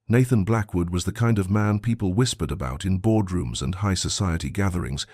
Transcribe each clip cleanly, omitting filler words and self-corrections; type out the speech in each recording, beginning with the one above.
Nathan Blackwood was the kind of man people whispered about in boardrooms and high society gatherings.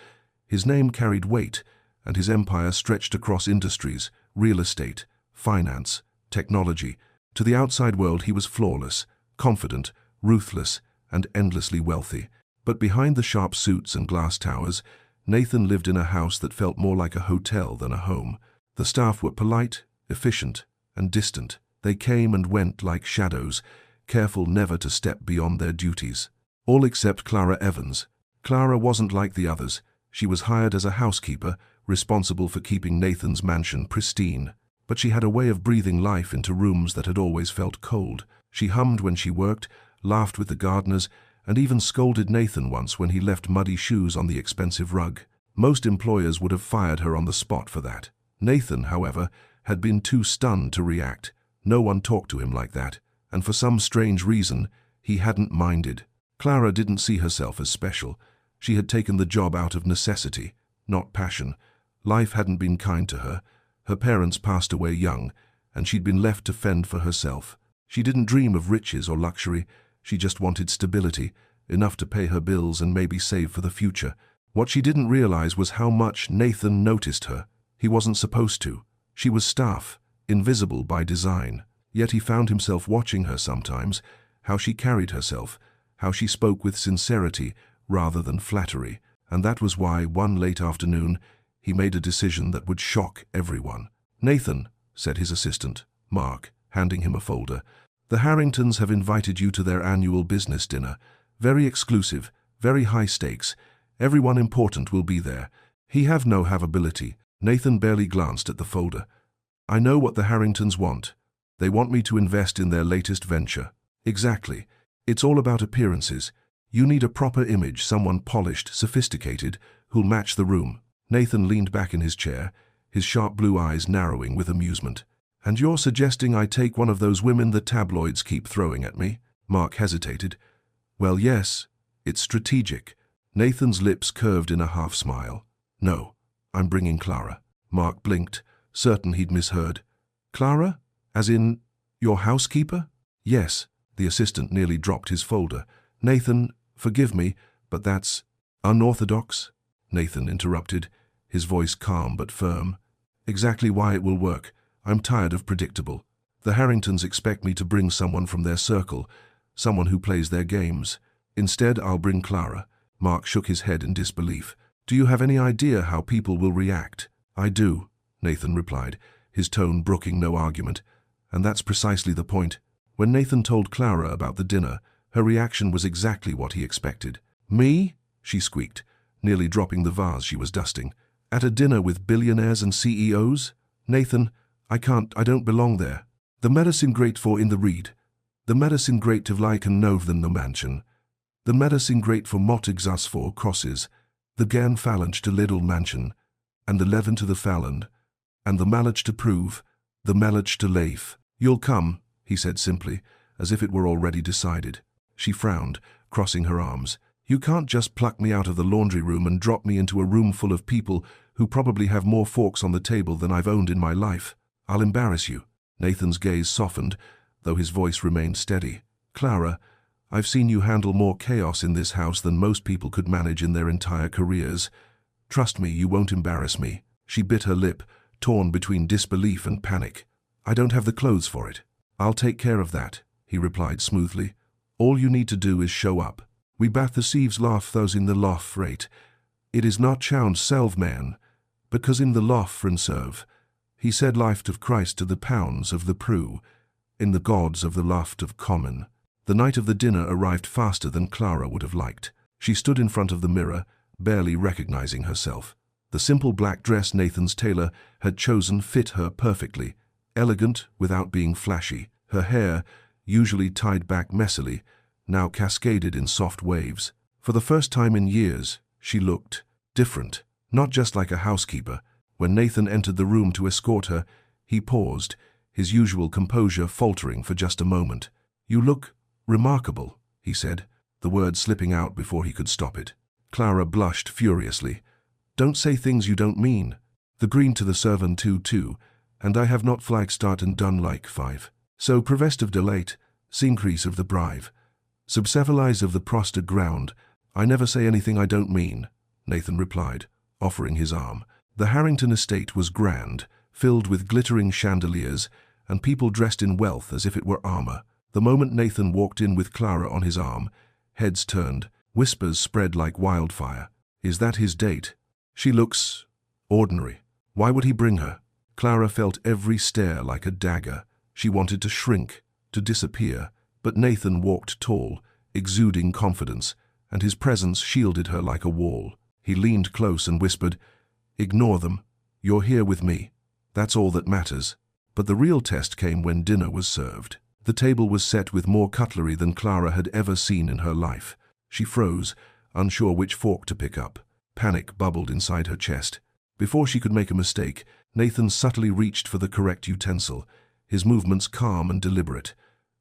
His name carried weight, and his empire stretched across industries, real estate, finance, technology. To the outside world he was flawless, confident, ruthless, and endlessly wealthy. But behind the sharp suits and glass towers, Nathan lived in a house that felt more like a hotel than a home. The staff were polite, efficient, and distant. They came and went like shadows, careful never to step beyond their duties. All except Clara Evans. Clara wasn't like the others. She was hired as a housekeeper, responsible for keeping Nathan's mansion pristine. But she had a way of breathing life into rooms that had always felt cold. She hummed when she worked, laughed with the gardeners, and even scolded Nathan once when he left muddy shoes on the expensive rug. Most employers would have fired her on the spot for that. Nathan, however, had been too stunned to react. No one talked to him like that, and for some strange reason, he hadn't minded. Clara didn't see herself as special. She had taken the job out of necessity, not passion. Life hadn't been kind to her. Her parents passed away young, and she'd been left to fend for herself. She didn't dream of riches or luxury. She just wanted stability, enough to pay her bills and maybe save for the future. What she didn't realize was how much Nathan noticed her. He wasn't supposed to. She was staff, invisible by design. Yet he found himself watching her sometimes, how she carried herself, how she spoke with sincerity rather than flattery. And that was why, one late afternoon, he made a decision that would shock everyone. "Nathan," said his assistant, Mark, handing him a folder, "the Harringtons have invited you to their annual business dinner. Very exclusive, very high stakes. Everyone important will be there. He have no havability." Nathan barely glanced at the folder. "I know what the Harringtons want. They want me to invest in their latest venture." "Exactly. It's all about appearances. You need a proper image, someone polished, sophisticated, who'll match the room." Nathan leaned back in his chair, his sharp blue eyes narrowing with amusement. "And you're suggesting I take one of those women the tabloids keep throwing at me?" Mark hesitated. "Well, yes. It's strategic." Nathan's lips curved in a half-smile. "No, I'm bringing Clara." Mark blinked, certain he'd misheard. "Clara? As in, your housekeeper?" "Yes." The assistant nearly dropped his folder. "Nathan, forgive me, but that's unorthodox," Nathan interrupted, his voice calm but firm. "Exactly why it will work. I'm tired of predictable. The Harringtons expect me to bring someone from their circle, someone who plays their games. Instead, I'll bring Clara." Mark shook his head in disbelief. "Do you have any idea how people will react?" "I do," Nathan replied, his tone brooking no argument. "And that's precisely the point." When Nathan told Clara about the dinner, her reaction was exactly what he expected. "Me?" she squeaked, nearly dropping the vase she was dusting. "At a dinner with billionaires and CEOs? Nathan, I don't belong there. The medicine great for in the read. The medicine great to liken novthen no mansion. The medicine great for mot exas for crosses. The gan phalange to lidl mansion. And the leven to the phaland. And the malage to prove. The malage to leif." "You'll come," he said simply, as if it were already decided. She frowned, crossing her arms. "You can't just pluck me out of the laundry room and drop me into a room full of people who probably have more forks on the table than I've owned in my life. I'll embarrass you." Nathan's gaze softened, though his voice remained steady. "Clara, I've seen you handle more chaos in this house than most people could manage in their entire careers. Trust me, you won't embarrass me." She bit her lip, torn between disbelief and panic. "I don't have the clothes for it." "I'll take care of that," he replied smoothly. "All you need to do is show up. We bath the sieves laugh those in the loft rate. It is not chound selve man, because in the loft fren serve. He said life of Christ to the pounds of the prue, in the gods of the loft of common." The night of the dinner arrived faster than Clara would have liked. She stood in front of the mirror, barely recognizing herself. The simple black dress Nathan's tailor had chosen fit her perfectly, elegant without being flashy. Her hair, usually tied back messily, now cascaded in soft waves. For the first time in years, she looked different, not just like a housekeeper. When Nathan entered the room to escort her, he paused, his usual composure faltering for just a moment. "You look remarkable," he said, the word slipping out before he could stop it. Clara blushed furiously. "Don't say things you don't mean. The green to the servant too, and I have not flag start and done like 5. So prevest of delate, s'increase of the brive. Subcephalize of the prostrate ground. I never say anything I don't mean, Nathan replied, offering his arm. The Harrington estate was grand, filled with glittering chandeliers, and people dressed in wealth as if it were armor. The moment Nathan walked in with Clara on his arm, heads turned, whispers spread like wildfire. Is that his date? She looks ordinary. Why would he bring her? Clara felt every stare like a dagger. She wanted to shrink, to disappear, but Nathan walked tall, exuding confidence, and his presence shielded her like a wall. He leaned close and whispered, "Ignore them. You're here with me. That's all that matters." But the real test came when dinner was served. The table was set with more cutlery than Clara had ever seen in her life. She froze, unsure which fork to pick up. Panic bubbled inside her chest. Before she could make a mistake, Nathan subtly reached for the correct utensil, his movements calm and deliberate.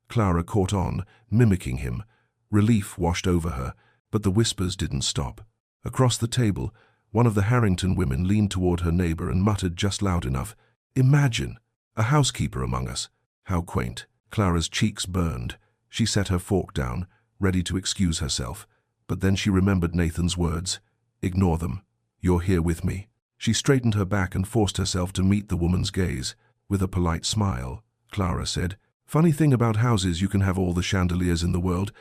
Clara caught on, mimicking him. Relief washed over her, but the whispers didn't stop. Across the table, one of the Harrington women leaned toward her neighbor and muttered just loud enough, "Imagine! A housekeeper among us." How quaint. Clara's cheeks burned. She set her fork down, ready to excuse herself. But then she remembered Nathan's words. "Ignore them. You're here with me." She straightened her back and forced herself to meet the woman's gaze. With a polite smile, Clara said, "Funny thing about houses, you can have all the chandeliers in the world,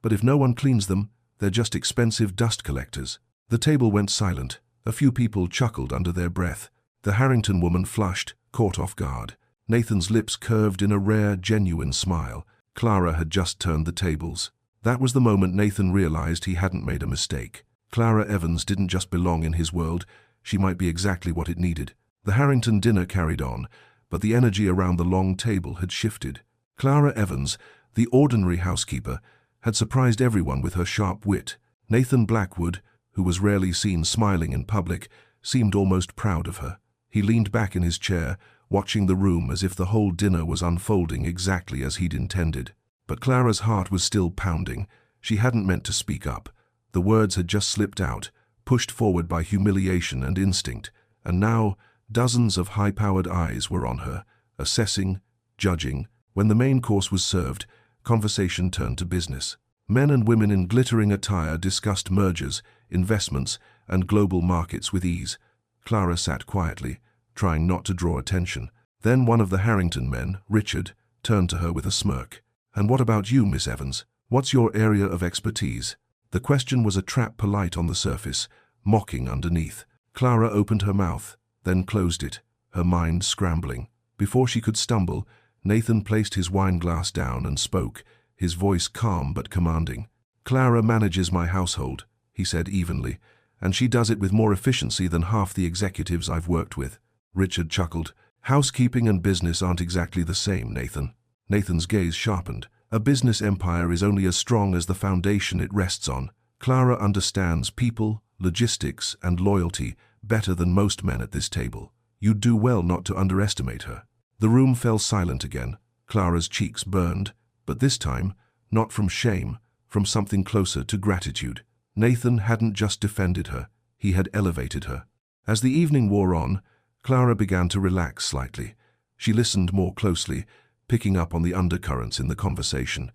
but if no one cleans them, they're just expensive dust collectors." The table went silent. A few people chuckled under their breath. The Harrington woman flushed, caught off guard. Nathan's lips curved in a rare, genuine smile. Clara had just turned the tables. That was the moment Nathan realized he hadn't made a mistake. Clara Evans didn't just belong in his world, she might be exactly what it needed. The Harrington dinner carried on, but the energy around the long table had shifted. Clara Evans, the ordinary housekeeper, had surprised everyone with her sharp wit. Nathan Blackwood, who was rarely seen smiling in public, seemed almost proud of her. He leaned back in his chair, watching the room as if the whole dinner was unfolding exactly as he'd intended. But Clara's heart was still pounding. She hadn't meant to speak up. The words had just slipped out, pushed forward by humiliation and instinct, and now dozens of high-powered eyes were on her, assessing, judging. When the main course was served, conversation turned to business. Men and women in glittering attire discussed mergers, investments, and global markets with ease. Clara sat quietly, trying not to draw attention. Then one of the Harrington men, Richard, turned to her with a smirk. "And what about you, Miss Evans? What's your area of expertise?" The question was a trap, polite on the surface, mocking underneath. Clara opened her mouth, then closed it, her mind scrambling. Before she could stumble, Nathan placed his wine glass down and spoke, his voice calm but commanding. "Clara manages my household," he said evenly, "and she does it with more efficiency than half the executives I've worked with." Richard chuckled. "Housekeeping and business aren't exactly the same, Nathan." Nathan's gaze sharpened. "A business empire is only as strong as the foundation it rests on. Clara understands people, logistics, and loyalty better than most men at this table. You'd do well not to underestimate her." The room fell silent again. Clara's cheeks burned, but this time, not from shame, from something closer to gratitude. Nathan hadn't just defended her, he had elevated her. As the evening wore on, Clara began to relax slightly. She listened more closely, picking up on the undercurrents in the conversation.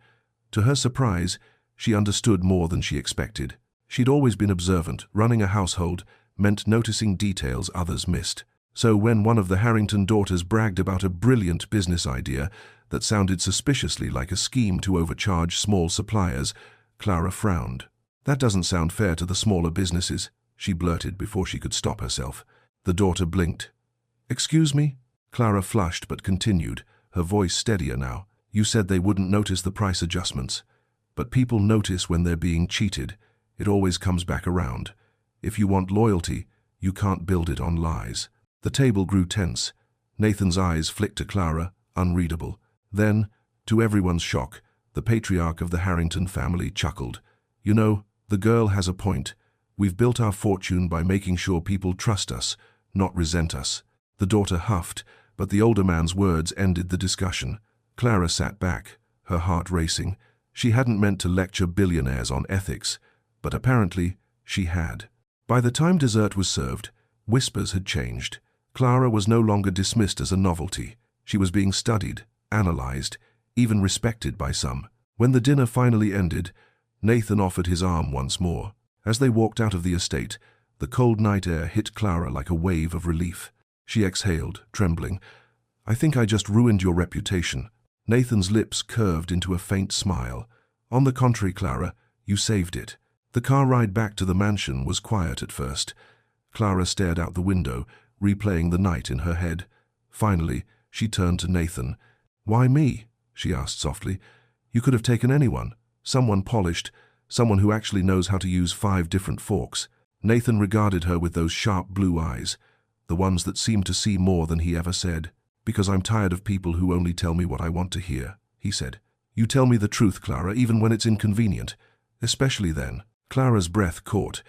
To her surprise, she understood more than she expected. She'd always been observant. Running a household meant noticing details others missed. So when one of the Harrington daughters bragged about a brilliant business idea that sounded suspiciously like a scheme to overcharge small suppliers, Clara frowned. "That doesn't sound fair to the smaller businesses," she blurted before she could stop herself. The daughter blinked. "Excuse me?" Clara flushed but continued, her voice steadier now. "You said they wouldn't notice the price adjustments. But people notice when they're being cheated. It always comes back around. If you want loyalty, you can't build it on lies." The table grew tense. Nathan's eyes flicked to Clara, unreadable. Then, to everyone's shock, the patriarch of the Harrington family chuckled. "You know, the girl has a point. We've built our fortune by making sure people trust us, not resent us." The daughter huffed, but the older man's words ended the discussion. Clara sat back, her heart racing. She hadn't meant to lecture billionaires on ethics, but apparently she had. By the time dessert was served, whispers had changed. Clara was no longer dismissed as a novelty. She was being studied, analyzed, even respected by some. When the dinner finally ended, Nathan offered his arm once more. As they walked out of the estate, the cold night air hit Clara like a wave of relief. She exhaled, trembling. "I think I just ruined your reputation." Nathan's lips curved into a faint smile. "On the contrary, Clara, you saved it." The car ride back to the mansion was quiet at first. Clara stared out the window, replaying the night in her head. Finally, she turned to Nathan. "Why me?" she asked softly. "You could have taken anyone. Someone polished, someone who actually knows how to use 5 different forks." Nathan regarded her with those sharp blue eyes, the ones that seemed to see more than he ever said. "Because I'm tired of people who only tell me what I want to hear," he said. "You tell me the truth, Clara, even when it's inconvenient. Especially then." Clara's breath caught.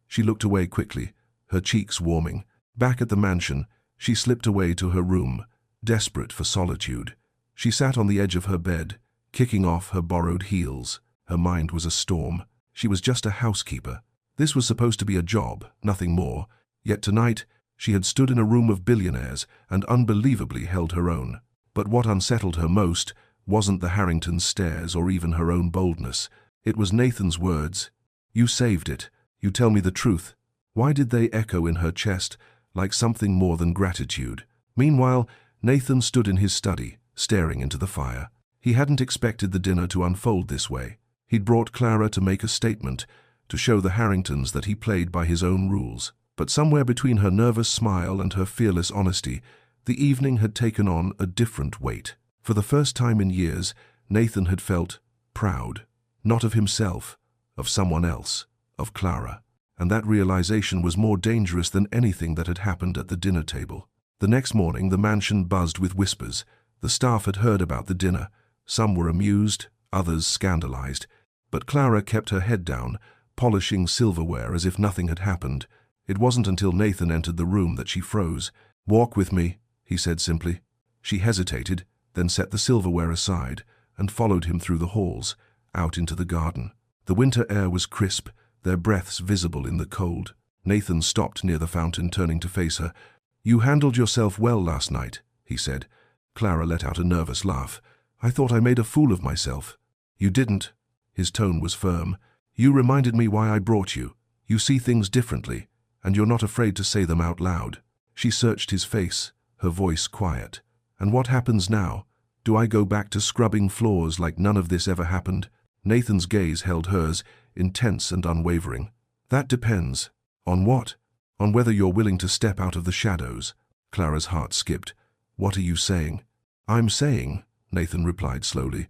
She looked away quickly, her cheeks warming. Back at the mansion, she slipped away to her room, desperate for solitude. She sat on the edge of her bed, kicking off her borrowed heels. Her mind was a storm. She was just a housekeeper. This was supposed to be a job, nothing more. Yet tonight, she had stood in a room of billionaires and unbelievably held her own. But what unsettled her most wasn't the Harrington's stares or even her own boldness. It was Nathan's words. "You saved it. You tell me the truth." Why did they echo in her chest like something more than gratitude? Meanwhile, Nathan stood in his study, staring into the fire. He hadn't expected the dinner to unfold this way. He'd brought Clara to make a statement, to show the Harringtons that he played by his own rules. But somewhere between her nervous smile and her fearless honesty, the evening had taken on a different weight. For the first time in years, Nathan had felt proud, not of himself, of someone else, of Clara. And that realization was more dangerous than anything that had happened at the dinner table. The next morning, the mansion buzzed with whispers. The staff had heard about the dinner. Some were amused, others scandalized. But Clara kept her head down, polishing silverware as if nothing had happened. It wasn't until Nathan entered the room that she froze. "Walk with me," he said simply. She hesitated, then set the silverware aside and followed him through the halls, out into the garden. The winter air was crisp, their breaths visible in the cold. Nathan stopped near the fountain, turning to face her. "You handled yourself well last night," he said. Clara let out a nervous laugh. "I thought I made a fool of myself." "You didn't." His tone was firm. "You reminded me why I brought you. You see things differently, and you're not afraid to say them out loud." She searched his face, her voice quiet. "And what happens now? Do I go back to scrubbing floors like none of this ever happened?" Nathan's gaze held hers, intense and unwavering. "That depends." "On what?" "On whether you're willing to step out of the shadows." Clara's heart skipped. "What are you saying?" "I'm saying," Nathan replied slowly,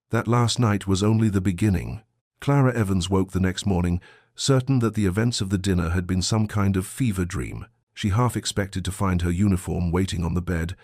"that last night was only the beginning." Clara Evans woke the next morning, certain that the events of the dinner had been some kind of fever dream. She half expected to find her uniform waiting on the bed,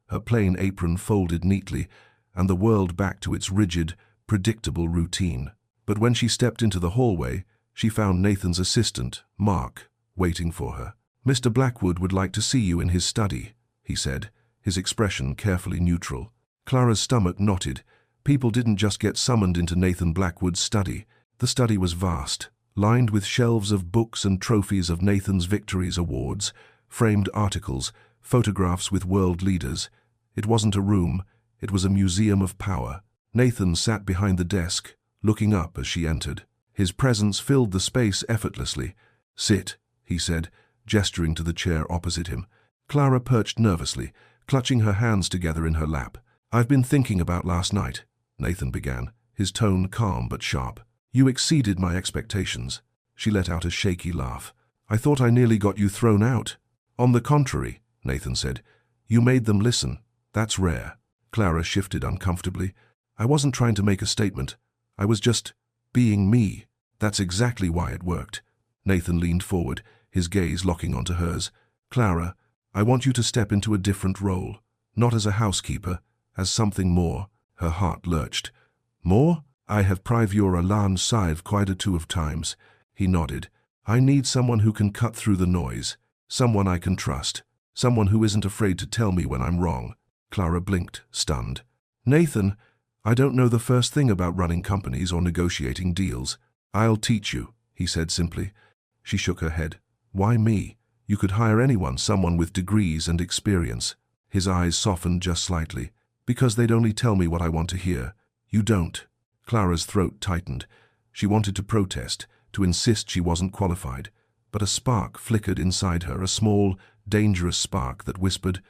her plain apron folded neatly, and the world back to its rigid, predictable routine. But when she stepped into the hallway, she found Nathan's assistant, Mark, waiting for her. "Mr. Blackwood would like to see you in his study," he said, his expression carefully neutral. Clara's stomach knotted. People didn't just get summoned into Nathan Blackwood's study. The study was vast, lined with shelves of books and trophies of Nathan's victories, awards, framed articles, photographs with world leaders. It wasn't a room, it was a museum of power. Nathan sat behind the desk, looking up as she entered. His presence filled the space effortlessly. "Sit," he said, gesturing to the chair opposite him. Clara perched nervously, clutching her hands together in her lap. "I've been thinking about last night," Nathan began, his tone calm but sharp. "You exceeded my expectations." She let out a shaky laugh. "I thought I nearly got you thrown out." "On the contrary," Nathan said. "You made them listen. That's rare." Clara shifted uncomfortably. "I wasn't trying to make a statement. I was just being me." "That's exactly why it worked." Nathan leaned forward, his gaze locking onto hers. "Clara, I want you to step into a different role. Not as a housekeeper, as something more." Her heart lurched. "More? I have prive your alarm side quite a two of times." He nodded. "I need someone who can cut through the noise. Someone I can trust. Someone who isn't afraid to tell me when I'm wrong." Clara blinked, stunned. "Nathan, I don't know the first thing about running companies or negotiating deals." "I'll teach you," he said simply. She shook her head. "Why me? You could hire anyone, someone with degrees and experience." His eyes softened just slightly. "Because they'd only tell me what I want to hear. You don't." Clara's throat tightened. She wanted to protest, to insist she wasn't qualified, but a spark flickered inside her, a small, dangerous spark that whispered,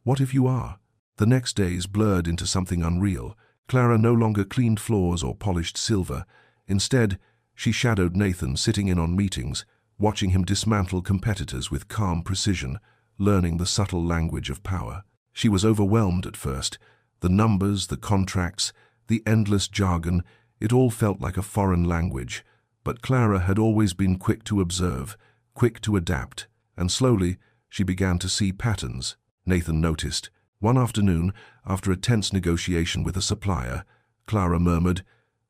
"What if you are?" The next days blurred into something unreal. Clara no longer cleaned floors or polished silver. Instead, she shadowed Nathan, sitting in on meetings, watching him dismantle competitors with calm precision, learning the subtle language of power. She was overwhelmed at first. The numbers, the contracts, the endless jargon, it all felt like a foreign language. But Clara had always been quick to observe, quick to adapt, and slowly she began to see patterns. Nathan noticed. One afternoon, after a tense negotiation with a supplier, Clara murmured,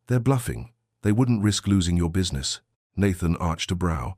"They're bluffing. They wouldn't risk losing your business." Nathan arched a brow.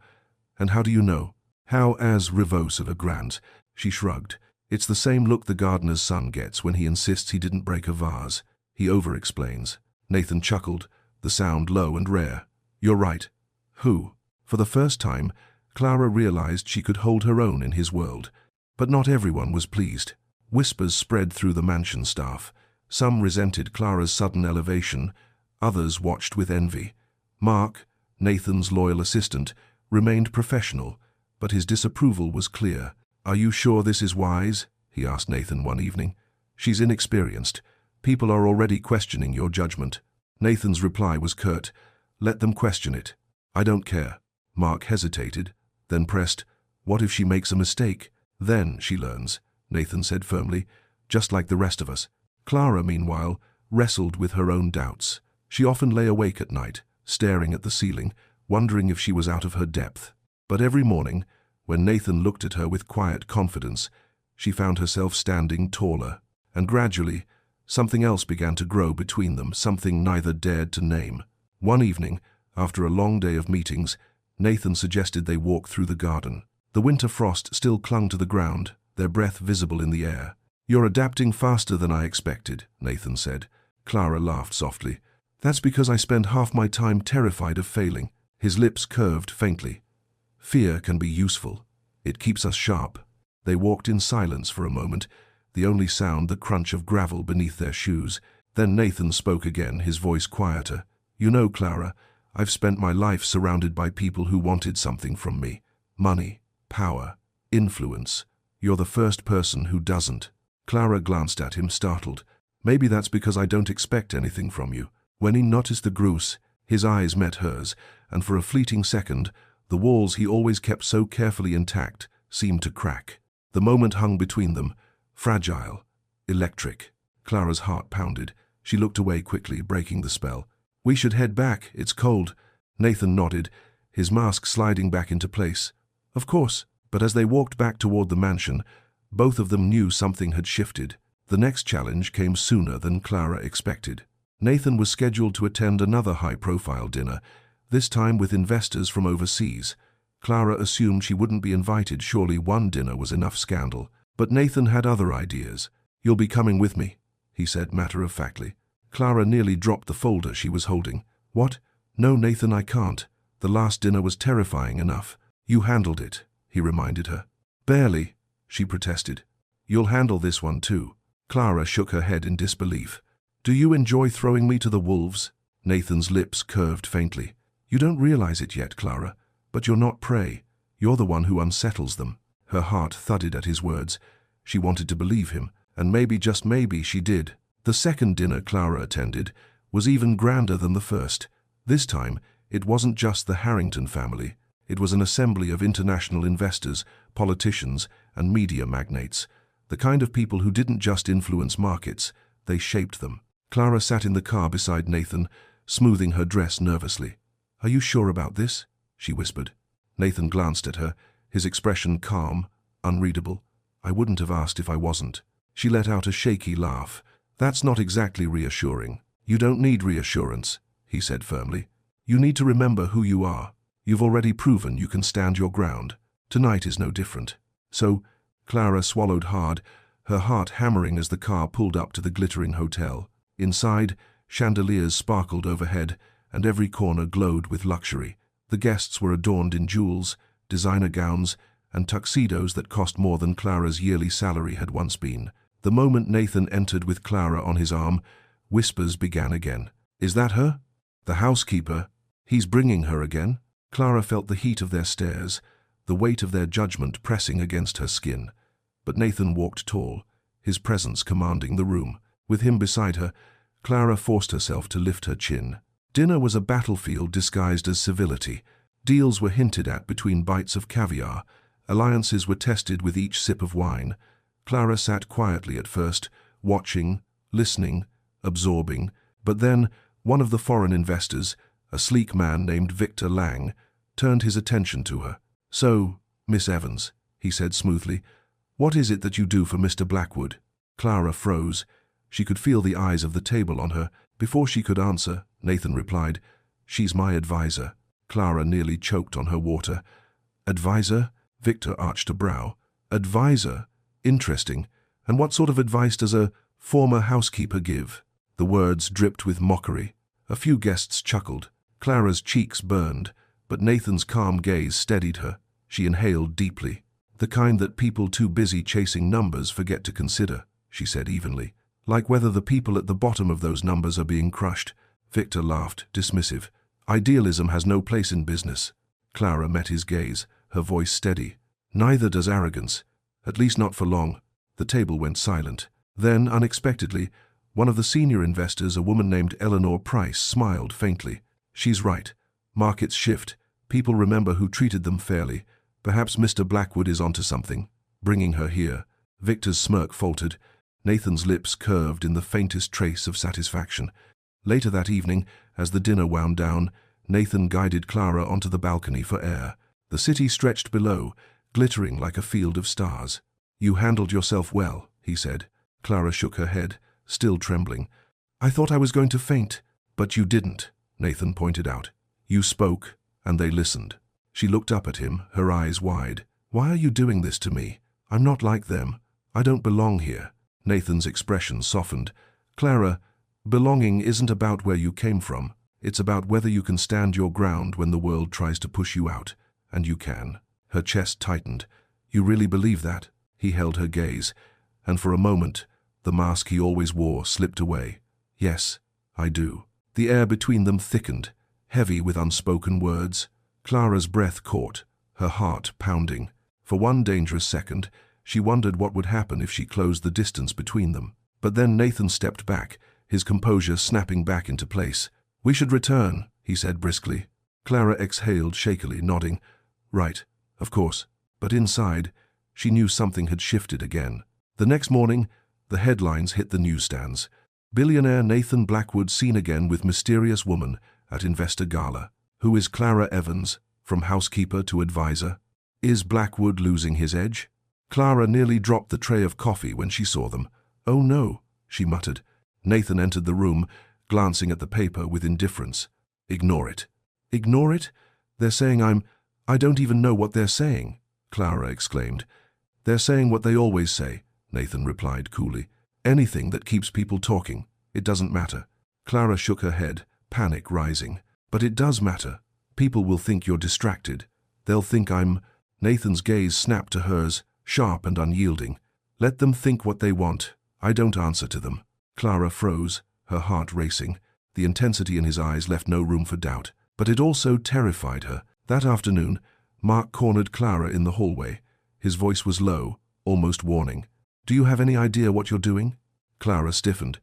"And how do you know?" "How as revos of a grant?" She shrugged. "It's the same look the gardener's son gets when he insists he didn't break a vase. He over-explains." Nathan chuckled, the sound low and rare. "You're right." "Who?" For the first time, Clara realized she could hold her own in his world. But not everyone was pleased. Whispers spread through the mansion staff. Some resented Clara's sudden elevation, others watched with envy. Mark, Nathan's loyal assistant, remained professional, but his disapproval was clear. "Are you sure this is wise?" he asked Nathan one evening. "She's inexperienced. People are already questioning your judgment." Nathan's reply was curt. "Let them question it. I don't care." Mark hesitated, then pressed, "What if she makes a mistake?" "Then she learns," Nathan said firmly, "just like the rest of us." Clara, meanwhile, wrestled with her own doubts. She often lay awake at night, staring at the ceiling, wondering if she was out of her depth. But every morning, when Nathan looked at her with quiet confidence, she found herself standing taller. And gradually, something else began to grow between them, something neither dared to name. One evening, after a long day of meetings, Nathan suggested they walk through the garden. The winter frost still clung to the ground, their breath visible in the air. "You're adapting faster than I expected," Nathan said. Clara laughed softly. "That's because I spend half my time terrified of failing." His lips curved faintly. "Fear can be useful. It keeps us sharp." They walked in silence for a moment, the only sound the crunch of gravel beneath their shoes. Then Nathan spoke again, his voice quieter. "You know, Clara, I've spent my life surrounded by people who wanted something from me. Money, power, influence. You're the first person who doesn't." Clara glanced at him, startled. "Maybe that's because I don't expect anything from you." When he noticed the Gruce, his eyes met hers, and for a fleeting second, the walls he always kept so carefully intact seemed to crack. The moment hung between them, fragile, electric. Clara's heart pounded. She looked away quickly, breaking the spell. "We should head back. It's cold." Nathan nodded, his mask sliding back into place. "Of course." But as they walked back toward the mansion, both of them knew something had shifted. The next challenge came sooner than Clara expected. Nathan was scheduled to attend another high-profile dinner, this time with investors from overseas. Clara assumed she wouldn't be invited, surely one dinner was enough scandal. But Nathan had other ideas. "You'll be coming with me," he said matter-of-factly. Clara nearly dropped the folder she was holding. "What? No, Nathan, I can't. The last dinner was terrifying enough." "You handled it," he reminded her. "Barely," she protested. "You'll handle this one too." Clara shook her head in disbelief. "Do you enjoy throwing me to the wolves?" Nathan's lips curved faintly. "You don't realize it yet, Clara, but you're not prey. You're the one who unsettles them." Her heart thudded at his words. She wanted to believe him, and maybe, just maybe, she did. The second dinner Clara attended was even grander than the first. This time, it wasn't just the Harrington family. It was an assembly of international investors, politicians, and media magnates. The kind of people who didn't just influence markets, they shaped them. Clara sat in the car beside Nathan, smoothing her dress nervously. "Are you sure about this?" she whispered. Nathan glanced at her, his expression calm, unreadable. "I wouldn't have asked if I wasn't." She let out a shaky laugh. "That's not exactly reassuring." "You don't need reassurance," he said firmly. "You need to remember who you are. You've already proven you can stand your ground. Tonight is no different." So, Clara swallowed hard, her heart hammering as the car pulled up to the glittering hotel. Inside, chandeliers sparkled overhead, and every corner glowed with luxury. The guests were adorned in jewels, designer gowns, and tuxedos that cost more than Clara's yearly salary had once been. The moment Nathan entered with Clara on his arm, whispers began again. "Is that her?" "The housekeeper," He's bringing her again? Clara felt the heat of their stares, the weight of their judgment pressing against her skin. But Nathan walked tall, his presence commanding the room. With him beside her, Clara forced herself to lift her chin. Dinner was a battlefield disguised as civility. Deals were hinted at between bites of caviar. Alliances were tested with each sip of wine. Clara sat quietly at first, watching, listening, absorbing. But then, one of the foreign investors, a sleek man named Victor Lang, turned his attention to her. "So, Miss Evans," he said smoothly, "what is it that you do for Mr. Blackwood?" Clara froze. She could feel the eyes of the table on her. Before she could answer, Nathan replied, "She's my advisor." Clara nearly choked on her water. "Advisor?" Victor arched a brow. "Advisor? Interesting. And what sort of advice does a former housekeeper give?" The words dripped with mockery. A few guests chuckled. Clara's cheeks burned, but Nathan's calm gaze steadied her. She inhaled deeply. "The kind that people too busy chasing numbers forget to consider," she said evenly. "Like whether the people at the bottom of those numbers are being crushed." Victor laughed, dismissive. "Idealism has no place in business." Clara met his gaze, her voice steady. "Neither does arrogance. At least not for long." The table went silent. Then, unexpectedly, one of the senior investors, a woman named Eleanor Price, smiled faintly. "She's right. Markets shift. People remember who treated them fairly. Perhaps Mr. Blackwood is onto something, bringing her here." Victor's smirk faltered. Nathan's lips curved in the faintest trace of satisfaction. Later that evening, as the dinner wound down, Nathan guided Clara onto the balcony for air. The city stretched below, glittering like a field of stars. "You handled yourself well," he said. Clara shook her head, still trembling. "I thought I was going to faint." "But you didn't," Nathan pointed out. "You spoke, and they listened." She looked up at him, her eyes wide. "Why are you doing this to me? I'm not like them. I don't belong here." Nathan's expression softened. "Clara, belonging isn't about where you came from. It's about whether you can stand your ground when the world tries to push you out. And you can." Her chest tightened. "You really believe that?" He held her gaze, and for a moment, the mask he always wore slipped away. "Yes, I do." The air between them thickened, heavy with unspoken words. Clara's breath caught, her heart pounding. For one dangerous second, she wondered what would happen if she closed the distance between them. But then Nathan stepped back, his composure snapping back into place. "We should return," he said briskly. Clara exhaled shakily, nodding. "Right, of course." But inside, she knew something had shifted again. The next morning, the headlines hit the newsstands. "Billionaire Nathan Blackwood seen again with mysterious woman at investor gala." Who is Clara Evans, from housekeeper to advisor? Is Blackwood losing his edge? Clara nearly dropped the tray of coffee when she saw them. "Oh no," she muttered. Nathan entered the room, glancing at the paper with indifference. "Ignore it." "Ignore it? They're saying I don't even know what they're saying," Clara exclaimed. "They're saying what they always say," Nathan replied coolly. "Anything that keeps people talking. It doesn't matter." Clara shook her head, panic rising. "But it does matter. People will think you're distracted. They'll think I'm—" Nathan's gaze snapped to hers, sharp and unyielding. "Let them think what they want. I don't answer to them." Clara froze, her heart racing. The intensity in his eyes left no room for doubt. But it also terrified her. That afternoon, Mark cornered Clara in the hallway. His voice was low, almost warning. "Do you have any idea what you're doing?" Clara stiffened.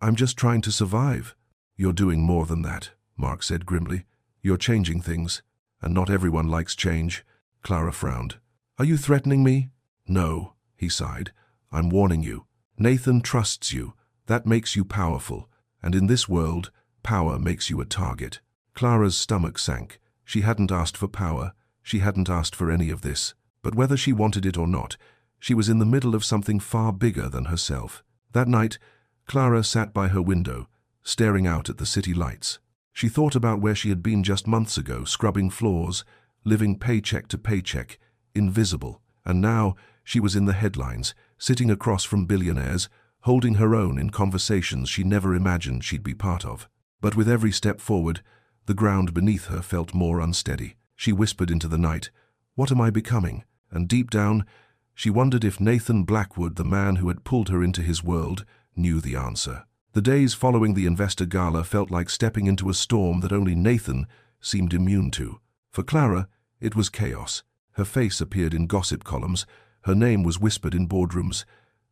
"I'm just trying to survive." "You're doing more than that," Mark said grimly. "You're changing things, and not everyone likes change." Clara frowned. "Are you threatening me?" "No," he sighed. "I'm warning you. Nathan trusts you. That makes you powerful. And in this world, power makes you a target." Clara's stomach sank. She hadn't asked for power. She hadn't asked for any of this. But whether she wanted it or not, she was in the middle of something far bigger than herself. That night, Clara sat by her window, staring out at the city lights. She thought about where she had been just months ago, scrubbing floors, living paycheck to paycheck, invisible. And now she was in the headlines, sitting across from billionaires, holding her own in conversations she never imagined she'd be part of. But with every step forward, the ground beneath her felt more unsteady. She whispered into the night, "What am I becoming?" And deep down, she wondered if Nathan Blackwood, the man who had pulled her into his world, knew the answer. The days following the investor gala felt like stepping into a storm that only Nathan seemed immune to. For Clara, it was chaos. Her face appeared in gossip columns, her name was whispered in boardrooms,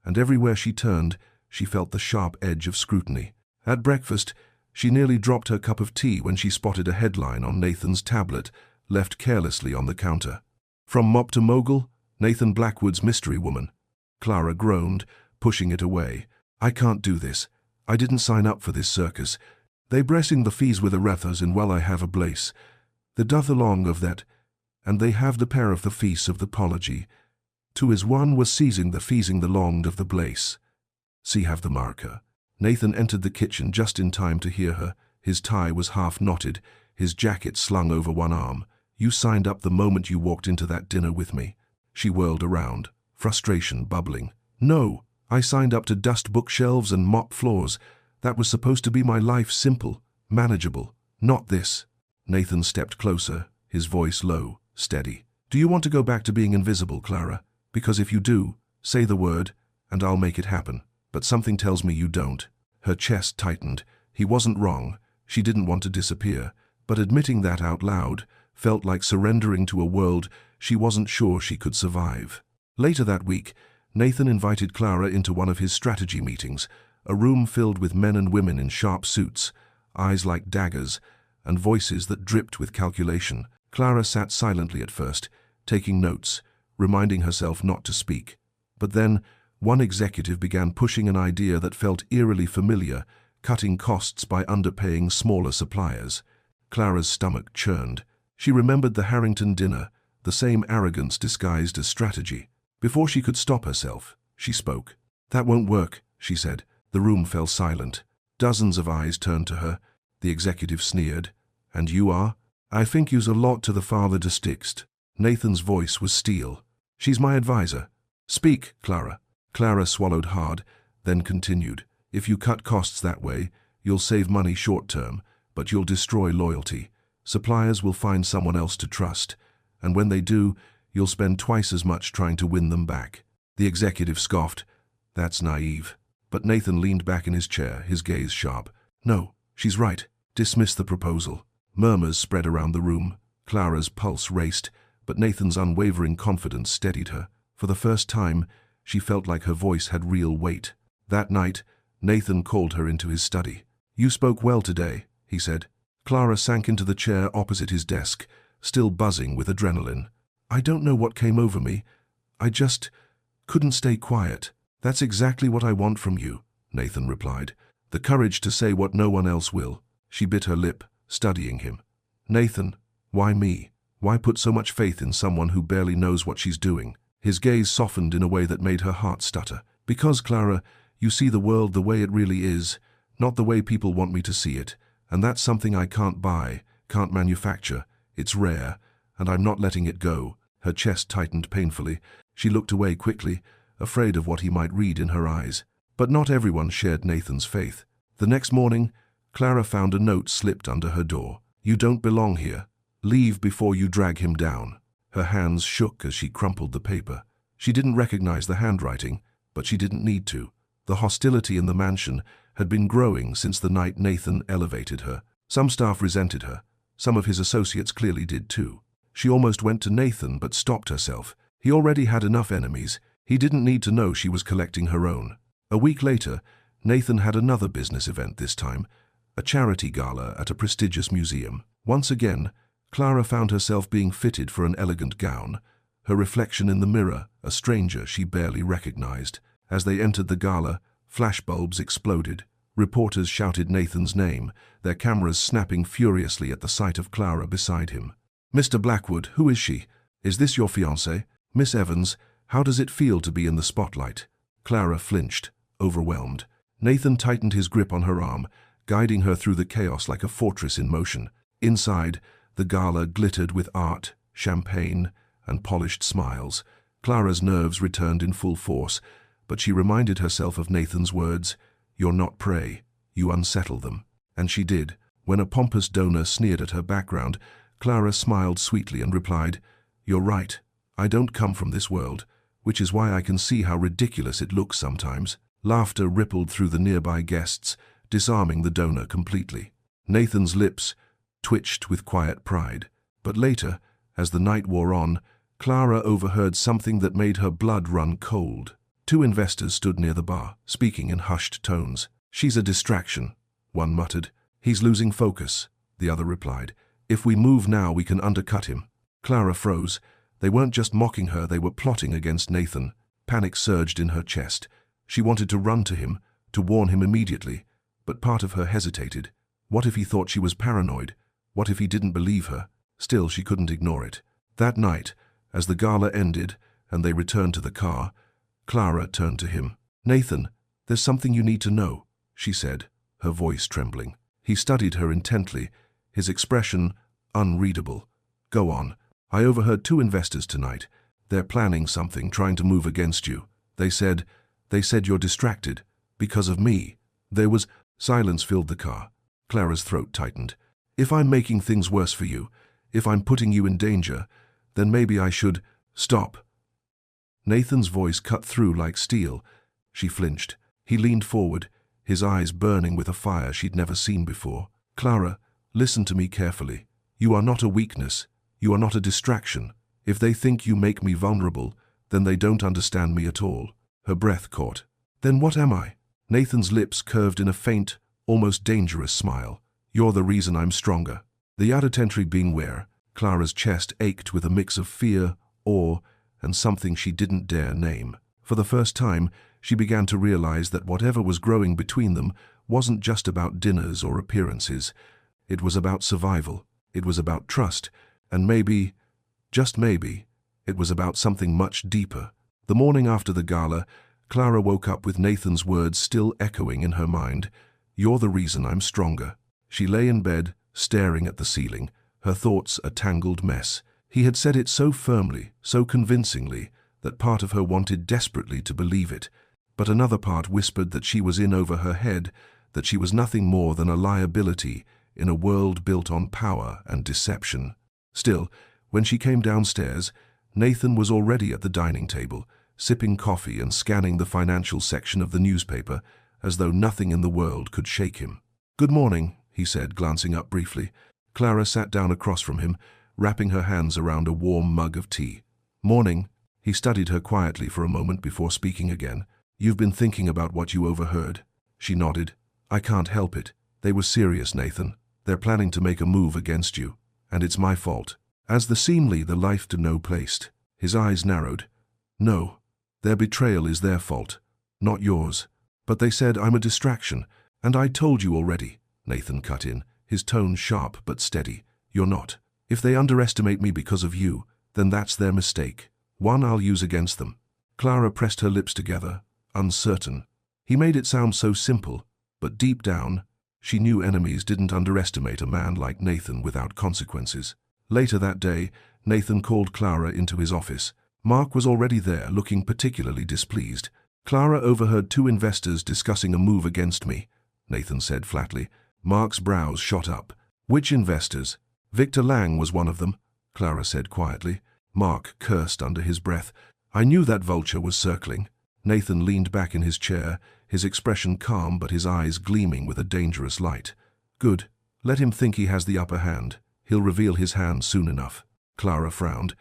and everywhere she turned, she felt the sharp edge of scrutiny. At breakfast, she nearly dropped her cup of tea when she spotted a headline on Nathan's tablet, left carelessly on the counter. From mop to mogul, Nathan Blackwood's mystery woman. Clara groaned, pushing it away. I can't do this. I didn't sign up for this circus. They bressing the fees with the Ruthless and well I have a place. The doth along of that, and they have the pair of the feast of the apology. Two is one was seizing the feasing the longed of the place. See have the marker. Nathan entered the kitchen just in time to hear her. His tie was half knotted, his jacket slung over one arm. You signed up the moment you walked into that dinner with me. She whirled around, frustration bubbling. No, I signed up to dust bookshelves and mop floors. That was supposed to be my life, simple, manageable. Not this. Nathan stepped closer, his voice low, steady. Do you want to go back to being invisible, Clara? Because if you do, say the word, and I'll make it happen. But something tells me you don't. Her chest tightened. He wasn't wrong. She didn't want to disappear. But admitting that out loud felt like surrendering to a world she wasn't sure she could survive. Later that week, Nathan invited Clara into one of his strategy meetings, a room filled with men and women in sharp suits, eyes like daggers, and voices that dripped with calculation. Clara sat silently at first, taking notes, reminding herself not to speak. But then, one executive began pushing an idea that felt eerily familiar, cutting costs by underpaying smaller suppliers. Clara's stomach churned. She remembered the Harrington dinner, the same arrogance disguised as strategy. Before she could stop herself, she spoke. That won't work, she said. The room fell silent. Dozens of eyes turned to her. The executive sneered. And you are? I think you's a lot to the father destixt. Nathan's voice was steel. She's my advisor. Speak, Clara. Clara swallowed hard, then continued. If you cut costs that way, you'll save money short-term, but you'll destroy loyalty. Suppliers will find someone else to trust, and when they do, you'll spend twice as much trying to win them back. The executive scoffed. That's naive. But Nathan leaned back in his chair, his gaze sharp. No, she's right. Dismiss the proposal. Murmurs spread around the room. Clara's pulse raced, but Nathan's unwavering confidence steadied her. For the first time, she felt like her voice had real weight. That night, Nathan called her into his study. You spoke well today, he said. Clara sank into the chair opposite his desk, still buzzing with adrenaline. I don't know what came over me. I just couldn't stay quiet. That's exactly what I want from you, Nathan replied. The courage to say what no one else will. She bit her lip, studying him. Nathan, why me? Why put so much faith in someone who barely knows what she's doing? His gaze softened in a way that made her heart stutter. Because, Clara, you see the world the way it really is, not the way people want me to see it, and that's something I can't buy, can't manufacture. It's rare, and I'm not letting it go. Her chest tightened painfully. She looked away quickly, afraid of what he might read in her eyes. But not everyone shared Nathan's faith. The next morning, Clara found a note slipped under her door. You don't belong here. Leave before you drag him down. Her hands shook as she crumpled the paper. She didn't recognize the handwriting, but she didn't need to. The hostility in the mansion had been growing since the night Nathan elevated her. Some staff resented her. Some of his associates clearly did too. She almost went to Nathan but stopped herself. He already had enough enemies. He didn't need to know she was collecting her own. A week later, Nathan had another business event this time, a charity gala at a prestigious museum. Once again, Clara found herself being fitted for an elegant gown, her reflection in the mirror, a stranger she barely recognized. As they entered the gala, flashbulbs exploded. Reporters shouted Nathan's name, their cameras snapping furiously at the sight of Clara beside him. Mr. Blackwood, who is she? Is this your fiancée? Miss Evans, how does it feel to be in the spotlight? Clara flinched, overwhelmed. Nathan tightened his grip on her arm, guiding her through the chaos like a fortress in motion. Inside, the gala glittered with art, champagne, and polished smiles. Clara's nerves returned in full force, but she reminded herself of Nathan's words, "You're not prey, you unsettle them." And she did. When a pompous donor sneered at her background, Clara smiled sweetly and replied, "You're right. I don't come from this world, which is why I can see how ridiculous it looks sometimes." Laughter rippled through the nearby guests, disarming the donor completely. Nathan's lips, twitched with quiet pride. But later, as the night wore on, Clara overheard something that made her blood run cold. Two investors stood near the bar, speaking in hushed tones. "She's a distraction," one muttered. "He's losing focus," the other replied. "If we move now, we can undercut him." Clara froze. They weren't just mocking her, they were plotting against Nathan. Panic surged in her chest. She wanted to run to him, to warn him immediately, but part of her hesitated. What if he thought she was paranoid? What if he didn't believe her? Still, she couldn't ignore it. That night, as the gala ended and they returned to the car, Clara turned to him. "Nathan, there's something you need to know," she said, her voice trembling. He studied her intently, his expression unreadable. "Go on. I overheard two investors tonight. They're planning something, trying to move against you. They said you're distracted. Because of me." There was silence filled the car. Clara's throat tightened. "If I'm making things worse for you, if I'm putting you in danger, then maybe I should stop." Nathan's voice cut through like steel. She flinched. He leaned forward, his eyes burning with a fire she'd never seen before. "Clara, listen to me carefully. You are not a weakness. You are not a distraction. If they think you make me vulnerable, then they don't understand me at all." Her breath caught. "Then what am I?" Nathan's lips curved in a faint, almost dangerous smile. "You're the reason I'm stronger." The attentry being where, Clara's chest ached with a mix of fear, awe, and something she didn't dare name. For the first time, she began to realize that whatever was growing between them wasn't just about dinners or appearances. It was about survival. It was about trust. And maybe, just maybe, it was about something much deeper. The morning after the gala, Clara woke up with Nathan's words still echoing in her mind. "You're the reason I'm stronger." She lay in bed, staring at the ceiling, her thoughts a tangled mess. He had said it so firmly, so convincingly, that part of her wanted desperately to believe it, but another part whispered that she was in over her head, that she was nothing more than a liability in a world built on power and deception. Still, when she came downstairs, Nathan was already at the dining table, sipping coffee and scanning the financial section of the newspaper, as though nothing in the world could shake him. "Good morning," he said, glancing up briefly. Clara sat down across from him, wrapping her hands around a warm mug of tea. "Morning." He studied her quietly for a moment before speaking again. "You've been thinking about what you overheard." She nodded. "I can't help it. They were serious, Nathan. They're planning to make a move against you, and it's my fault." As the seemly, the life to know placed, his eyes narrowed. "No, their betrayal is their fault, not yours. But they said I'm a distraction, and I told you already," Nathan cut in, his tone sharp but steady. "You're not. If they underestimate me because of you, then that's their mistake. One I'll use against them." Clara pressed her lips together, uncertain. He made it sound so simple, but deep down, she knew enemies didn't underestimate a man like Nathan without consequences. Later that day, Nathan called Clara into his office. Mark was already there, looking particularly displeased. "Clara overheard two investors discussing a move against me," Nathan said flatly. Mark's brows shot up. "Which investors?" "Victor Lang was one of them," Clara said quietly. Mark cursed under his breath. "I knew that vulture was circling." Nathan leaned back in his chair, his expression calm but his eyes gleaming with a dangerous light. "Good. Let him think he has the upper hand. He'll reveal his hand soon enough." Clara frowned.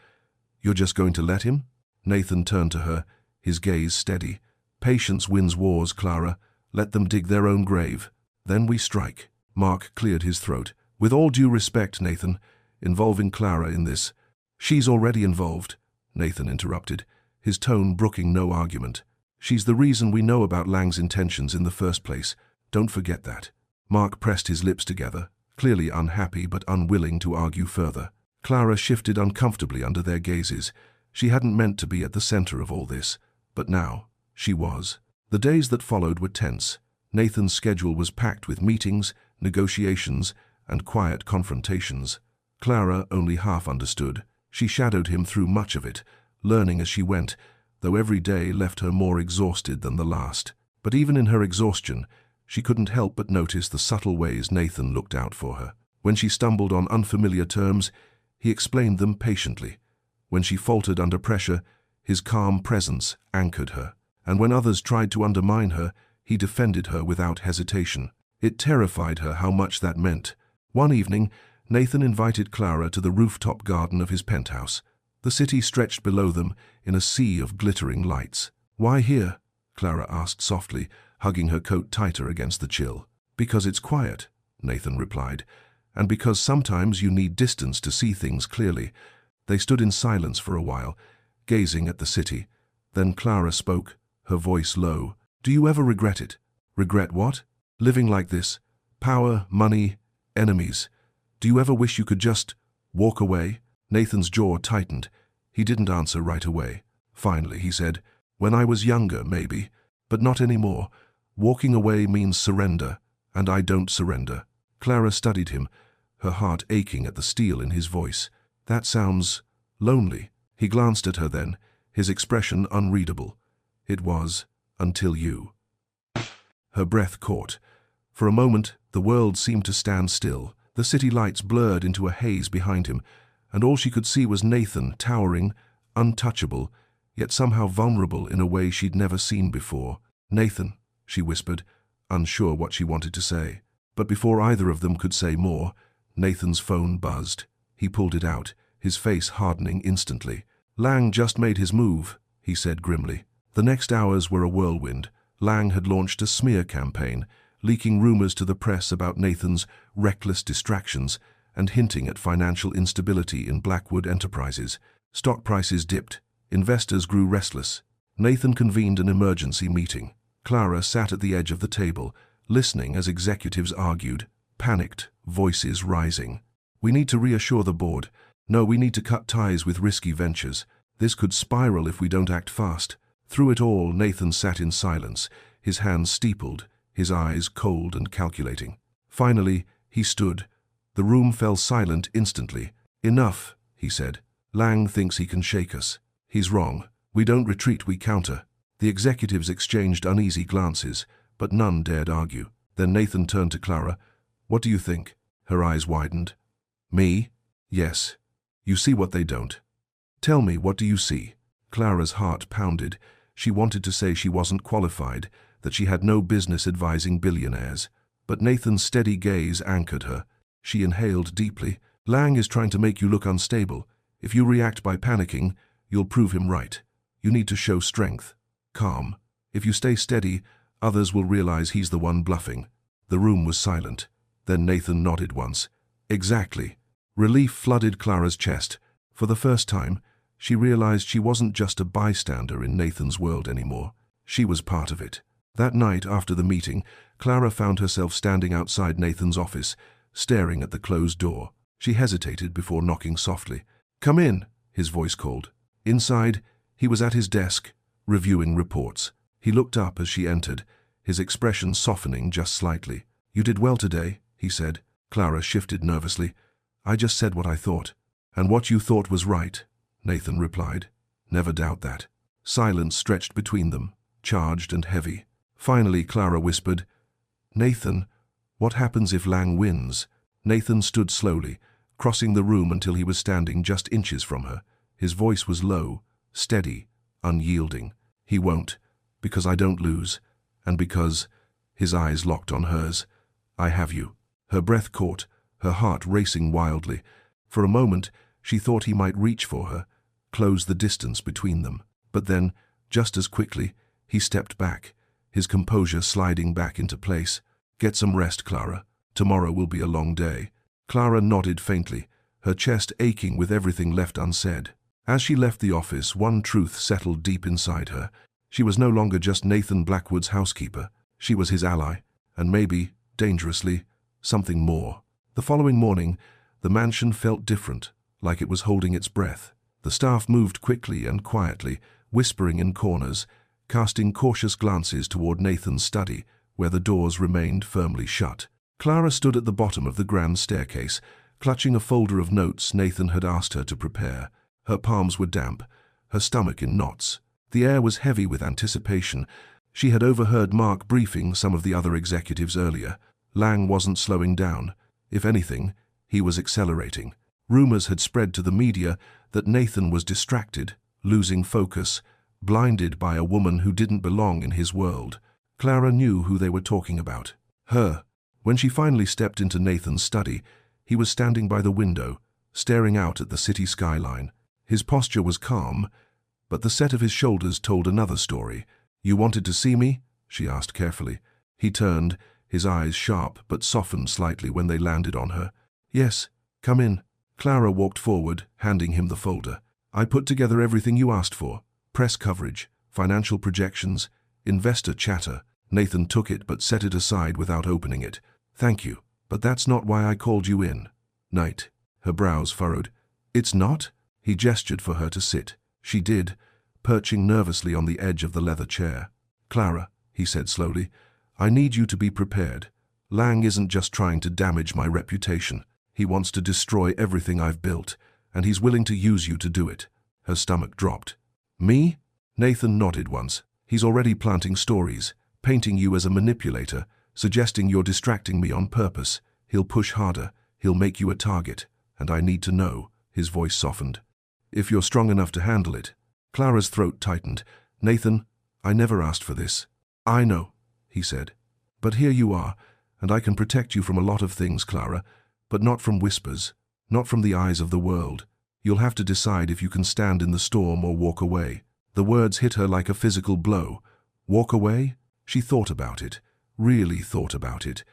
"You're just going to let him?" Nathan turned to her, his gaze steady. "Patience wins wars, Clara. Let them dig their own grave. Then we strike." Mark cleared his throat. "With all due respect, Nathan, involving Clara in this—" "She's already involved," Nathan interrupted, his tone brooking no argument. "She's the reason we know about Lang's intentions in the first place. Don't forget that." Mark pressed his lips together, clearly unhappy but unwilling to argue further. Clara shifted uncomfortably under their gazes. She hadn't meant to be at the center of all this, but now she was. The days that followed were tense. Nathan's schedule was packed with meetings, negotiations, and quiet confrontations. Clara only half understood. She shadowed him through much of it, learning as she went, though every day left her more exhausted than the last. But even in her exhaustion, she couldn't help but notice the subtle ways Nathan looked out for her. When she stumbled on unfamiliar terms, he explained them patiently. When she faltered under pressure, his calm presence anchored her. And when others tried to undermine her, he defended her without hesitation. It terrified her how much that meant. One evening, Nathan invited Clara to the rooftop garden of his penthouse. The city stretched below them in a sea of glittering lights. "Why here?" Clara asked softly, hugging her coat tighter against the chill. "Because it's quiet," Nathan replied, "and because sometimes you need distance to see things clearly." They stood in silence for a while, gazing at the city. Then Clara spoke, her voice low. "Do you ever regret it?" "Regret what?" "Living like this. Power, money, enemies. Do you ever wish you could just walk away?" Nathan's jaw tightened. He didn't answer right away. Finally, he said, "When I was younger, maybe, but not anymore. Walking away means surrender, and I don't surrender." Clara studied him, her heart aching at the steel in his voice. "That sounds lonely." He glanced at her then, his expression unreadable. "It was, until you." Her breath caught. For a moment, the world seemed to stand still. The city lights blurred into a haze behind him, and all she could see was Nathan, towering, untouchable, yet somehow vulnerable in a way she'd never seen before. "Nathan," she whispered, unsure what she wanted to say. But before either of them could say more, Nathan's phone buzzed. He pulled it out, his face hardening instantly. "Lang just made his move," he said grimly. The next hours were a whirlwind. Lang had launched a smear campaign, leaking rumors to the press about Nathan's reckless distractions and hinting at financial instability in Blackwood Enterprises. Stock prices dipped. Investors grew restless. Nathan convened an emergency meeting. Clara sat at the edge of the table, listening as executives argued, panicked, voices rising. "We need to reassure the board. No, we need to cut ties with risky ventures. This could spiral if we don't act fast." Through it all, Nathan sat in silence, his hands steepled, his eyes cold and calculating. Finally, he stood. The room fell silent instantly. "Enough," he said. "Lang thinks he can shake us. He's wrong. We don't retreat, we counter." The executives exchanged uneasy glances, but none dared argue. Then Nathan turned to Clara. "What do you think?" Her eyes widened. "Me?" "Yes. You see what they don't. Tell me, what do you see?" Clara's heart pounded. She wanted to say she wasn't qualified, that she had no business advising billionaires. But Nathan's steady gaze anchored her. She inhaled deeply. "Lang is trying to make you look unstable. If you react by panicking, you'll prove him right. You need to show strength, calm. If you stay steady, others will realize he's the one bluffing." The room was silent. Then Nathan nodded once. "Exactly." Relief flooded Clara's chest. For the first time, she realized she wasn't just a bystander in Nathan's world anymore. She was part of it. That night, after the meeting, Clara found herself standing outside Nathan's office, staring at the closed door. She hesitated before knocking softly. "Come in," his voice called. Inside, he was at his desk, reviewing reports. He looked up as she entered, his expression softening just slightly. "You did well today," he said. Clara shifted nervously. "I just said what I thought." "And what you thought was right," Nathan replied. "Never doubt that." Silence stretched between them, charged and heavy. Finally, Clara whispered, "Nathan, what happens if Lang wins?" Nathan stood slowly, crossing the room until he was standing just inches from her. His voice was low, steady, unyielding. "He won't, because I don't lose, and because—" His eyes locked on hers. "I have you." Her breath caught, her heart racing wildly. For a moment, she thought he might reach for her, close the distance between them. But then, just as quickly, he stepped back, his composure sliding back into place. "Get some rest, Clara. Tomorrow will be a long day." Clara nodded faintly, her chest aching with everything left unsaid. As she left the office, one truth settled deep inside her. She was no longer just Nathan Blackwood's housekeeper. She was his ally, and maybe, dangerously, something more. The following morning, the mansion felt different, like it was holding its breath. The staff moved quickly and quietly, whispering in corners, casting cautious glances toward Nathan's study, where the doors remained firmly shut. Clara stood at the bottom of the grand staircase, clutching a folder of notes Nathan had asked her to prepare. Her palms were damp, her stomach in knots. The air was heavy with anticipation. She had overheard Mark briefing some of the other executives earlier. Lang wasn't slowing down. If anything, he was accelerating. Rumors had spread to the media that Nathan was distracted, losing focus, blinded by a woman who didn't belong in his world. Clara knew who they were talking about. Her. When she finally stepped into Nathan's study, He was standing by the window, staring out at the city skyline. His posture was calm, but the set of his shoulders told another story. "You wanted to see me?" she asked carefully. He turned, his eyes sharp but softened slightly when they landed on her. "Yes, come in." Clara walked forward, handing him the folder. "I put together everything you asked for. Press coverage, financial projections, investor chatter." Nathan took it but set it aside without opening it. "Thank you, but that's not why I called you in." "Night." Her brows furrowed. "It's not?" He gestured for her to sit. She did, perching nervously on the edge of the leather chair. "Clara," he said slowly, "I need you to be prepared. Lang isn't just trying to damage my reputation. He wants to destroy everything I've built, and he's willing to use you to do it." Her stomach dropped. "Me?" Nathan nodded once. "He's already planting stories, painting you as a manipulator, suggesting you're distracting me on purpose. He'll push harder. He'll make you a target. And I need to know." His voice softened. "If you're strong enough to handle it." Clara's throat tightened. "Nathan, I never asked for this." "I know," he said. "But here you are, and I can protect you from a lot of things, Clara, but not from whispers, not from the eyes of the world. You'll have to decide if you can stand in the storm or walk away." The words hit her like a physical blow. Walk away? She thought about it, really thought about it.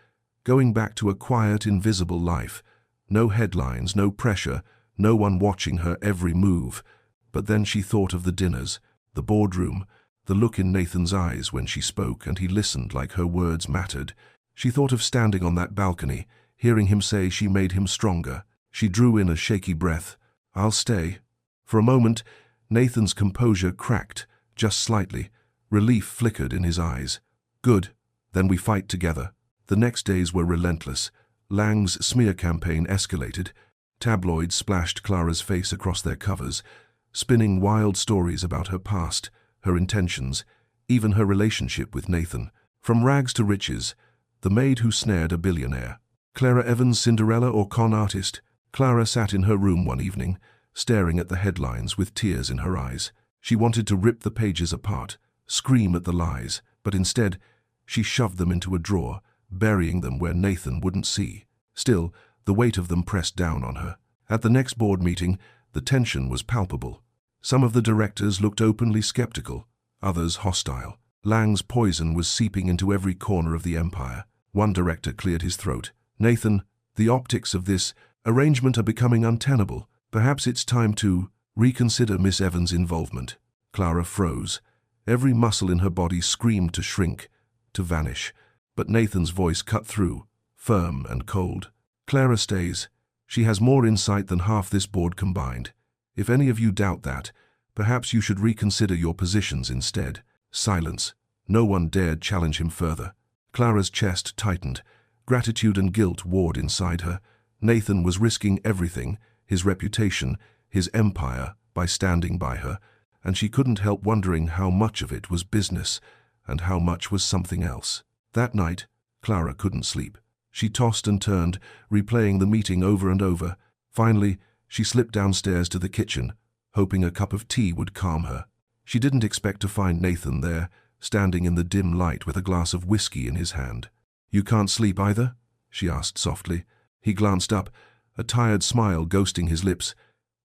Going back to a quiet, invisible life. No headlines, no pressure, no one watching her every move. But then she thought of the dinners, the boardroom, the look in Nathan's eyes when she spoke and he listened like her words mattered. She thought of standing on that balcony, hearing him say she made him stronger. She drew in a shaky breath. "I'll stay." For a moment, Nathan's composure cracked, just slightly. Relief flickered in his eyes. "Good. Then we fight together." The next days were relentless. Lang's smear campaign escalated. Tabloids splashed Clara's face across their covers, spinning wild stories about her past, her intentions, even her relationship with Nathan. From rags to riches, the maid who snared a billionaire. Clara Evans, Cinderella or con artist? Clara sat in her room one evening, staring at the headlines with tears in her eyes. She wanted to rip the pages apart, scream at the lies, but instead, she shoved them into a drawer, burying them where Nathan wouldn't see. Still, the weight of them pressed down on her. At the next board meeting, the tension was palpable. Some of the directors looked openly skeptical, others hostile. Lang's poison was seeping into every corner of the empire. One director cleared his throat. "Nathan, the optics of this arrangement are becoming untenable. Perhaps it's time to reconsider Miss Evans' involvement." Clara froze. Every muscle in her body screamed to shrink, to vanish. But Nathan's voice cut through, firm and cold. "Clara stays. She has more insight than half this board combined. If any of you doubt that, perhaps you should reconsider your positions instead." Silence. No one dared challenge him further. Clara's chest tightened. Gratitude and guilt warred inside her. Nathan was risking everything, his reputation, his empire, by standing by her, and she couldn't help wondering how much of it was business and how much was something else. That night, Clara couldn't sleep. She tossed and turned, replaying the meeting over and over. Finally, she slipped downstairs to the kitchen, hoping a cup of tea would calm her. She didn't expect to find Nathan there, standing in the dim light with a glass of whiskey in his hand. "You can't sleep either?" she asked softly. He glanced up, a tired smile ghosting his lips.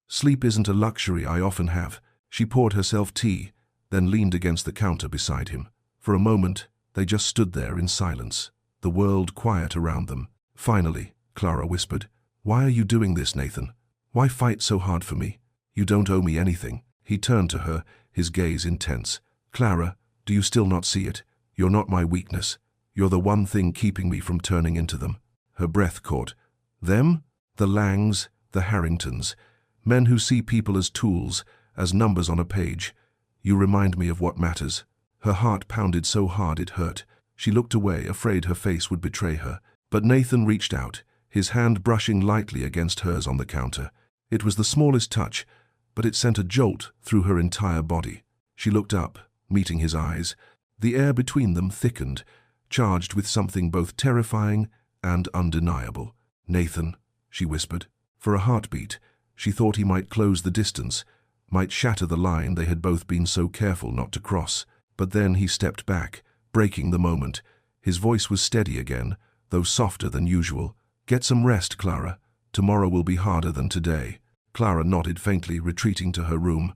"Sleep isn't a luxury I often have." She poured herself tea, then leaned against the counter beside him. For a moment, they just stood there in silence, the world quiet around them. Finally, Clara whispered, "Why are you doing this, Nathan? Why fight so hard for me? You don't owe me anything." He turned to her, his gaze intense. "Clara, do you still not see it? You're not my weakness. You're the one thing keeping me from turning into them." Her breath caught. Them? The Langs, the Harringtons. Men who see people as tools, as numbers on a page. "You remind me of what matters." Her heart pounded so hard it hurt. She looked away, afraid her face would betray her. But Nathan reached out, his hand brushing lightly against hers on the counter. It was the smallest touch, but it sent a jolt through her entire body. She looked up, meeting his eyes. The air between them thickened, charged with something both terrifying and undeniable. "Nathan," she whispered. For a heartbeat, she thought he might close the distance, might shatter the line they had both been so careful not to cross. But then he stepped back, breaking the moment. His voice was steady again, though softer than usual. "Get some rest, Clara. Tomorrow will be harder than today. Clara nodded faintly, retreating to her room.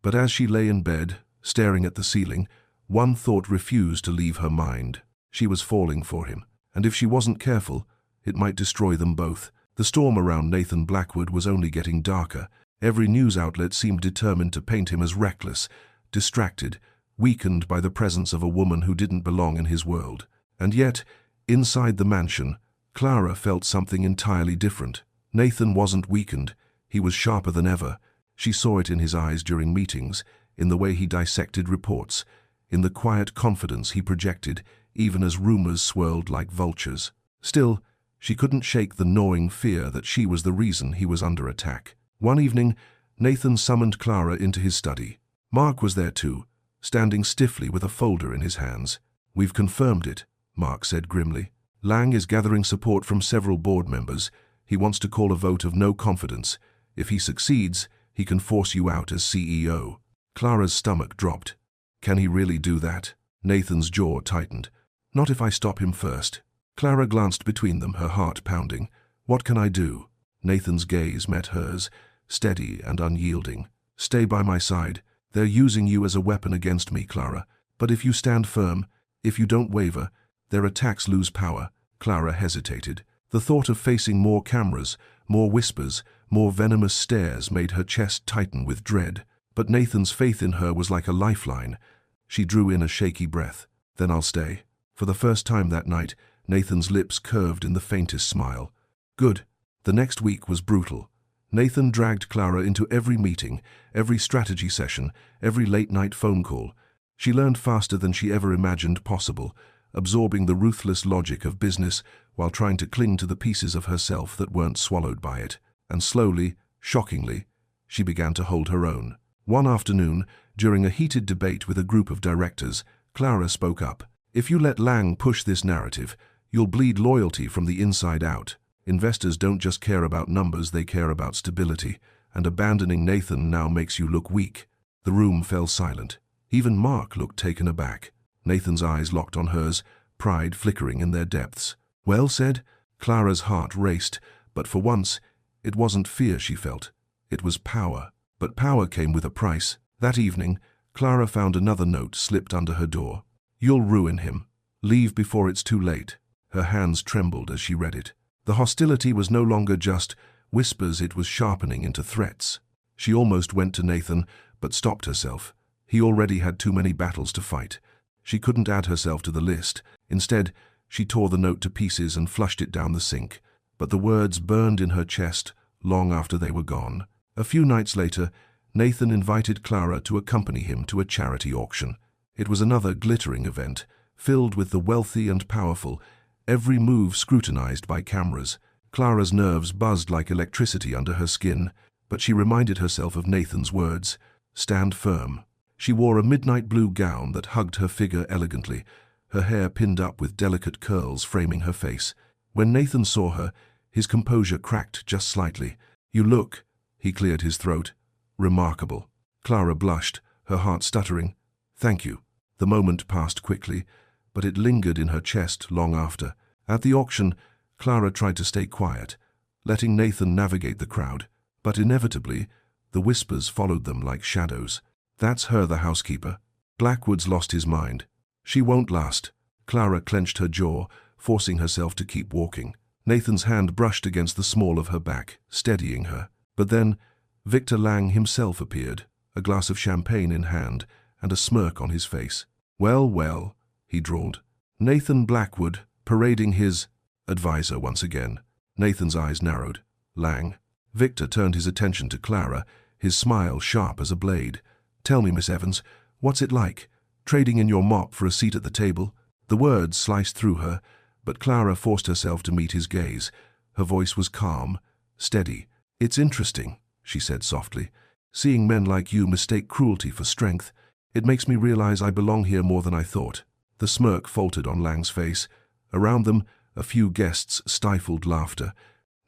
But as she lay in bed, staring at the ceiling, one thought refused to leave her mind. She was falling for him, and if she wasn't careful, it might destroy them both. The storm around Nathan Blackwood was only getting darker. Every news outlet seemed determined to paint him as reckless, distracted, weakened by the presence of a woman who didn't belong in his world. And yet, inside the mansion, Clara felt something entirely different. Nathan wasn't weakened. He was sharper than ever. She saw it in his eyes during meetings, in the way he dissected reports, in the quiet confidence he projected, even as rumors swirled like vultures. Still, she couldn't shake the gnawing fear that she was the reason he was under attack. One evening, Nathan summoned Clara into his study. Mark was there too, standing stiffly with a folder in his hands. "We've confirmed it," Mark said grimly. "Lang is gathering support from several board members. He wants to call a vote of no confidence. If he succeeds, he can force you out as CEO." Clara's stomach dropped. Can he really do that? Nathan's jaw tightened. "Not if I stop him first." Clara glanced between them, her heart pounding. "What can I do?" Nathan's gaze met hers, steady and unyielding. "Stay by my side. They're using you as a weapon against me, Clara. But if you stand firm, if you don't waver, their attacks lose power." Clara hesitated. The thought of facing more cameras, more whispers, more venomous stares made her chest tighten with dread. But Nathan's faith in her was like a lifeline. She drew in a shaky breath. "Then I'll stay." For the first time that night, Nathan's lips curved in the faintest smile. "Good." The next week was brutal. Nathan dragged Clara into every meeting, every strategy session, every late-night phone call. She learned faster than she ever imagined possible, absorbing the ruthless logic of business while trying to cling to the pieces of herself that weren't swallowed by it. And slowly, shockingly, she began to hold her own. One afternoon, during a heated debate with a group of directors, Clara spoke up. "If you let Lang push this narrative, you'll bleed loyalty from the inside out. Investors don't just care about numbers, they care about stability, and abandoning Nathan now makes you look weak." The room fell silent. Even Mark looked taken aback. Nathan's eyes locked on hers, pride flickering in their depths. "Well said?" Clara's heart raced, but for once, it wasn't fear she felt. It was power. But power came with a price. That evening, Clara found another note slipped under her door. "You'll ruin him. Leave before it's too late." Her hands trembled as she read it. The hostility was no longer just whispers, it was sharpening into threats. She almost went to Nathan, but stopped herself. He already had too many battles to fight. She couldn't add herself to the list. Instead, she tore the note to pieces and flushed it down the sink. But the words burned in her chest long after they were gone. A few nights later, Nathan invited Clara to accompany him to a charity auction. It was another glittering event, filled with the wealthy and powerful, every move scrutinized by cameras. Clara's nerves buzzed like electricity under her skin, but she reminded herself of Nathan's words, "Stand firm." She wore a midnight blue gown that hugged her figure elegantly, her hair pinned up with delicate curls framing her face. When Nathan saw her, his composure cracked just slightly. "You look," he cleared his throat, "remarkable." Clara blushed, her heart stuttering. "Thank you." The moment passed quickly, but it lingered in her chest long after. At the auction, Clara tried to stay quiet, letting Nathan navigate the crowd, but inevitably, the whispers followed them like shadows. "That's her, the housekeeper." Blackwood's lost his mind. "She won't last." Clara clenched her jaw, forcing herself to keep walking. Nathan's hand brushed against the small of her back, steadying her. But then, Victor Lang himself appeared, a glass of champagne in hand and a smirk on his face. "Well, well," he drawled. Nathan Blackwood, parading his advisor once again. Nathan's eyes narrowed. "Lang." Victor turned his attention to Clara, his smile sharp as a blade. "Tell me, Miss Evans, what's it like, trading in your mop for a seat at the table?" The words sliced through her, but Clara forced herself to meet his gaze. Her voice was calm, steady. "It's interesting," she said softly. "Seeing men like you mistake cruelty for strength. It makes me realize I belong here more than I thought." The smirk faltered on Lang's face. Around them, a few guests stifled laughter.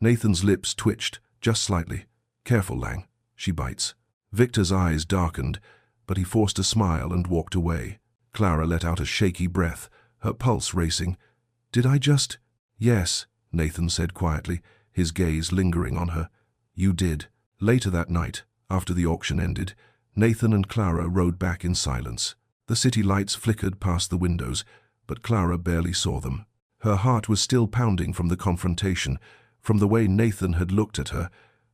Nathan's lips twitched, just slightly. "Careful, Lang. She bites." Victor's eyes darkened, but he forced a smile and walked away. Clara let out a shaky breath, her pulse racing. "Did I just—" "Yes," Nathan said quietly, his gaze lingering on her. "You did." Later that night, after the auction ended, Nathan and Clara rode back in silence. The city lights flickered past the windows, but Clara barely saw them. Her heart was still pounding from the confrontation, from the way Nathan had looked at her,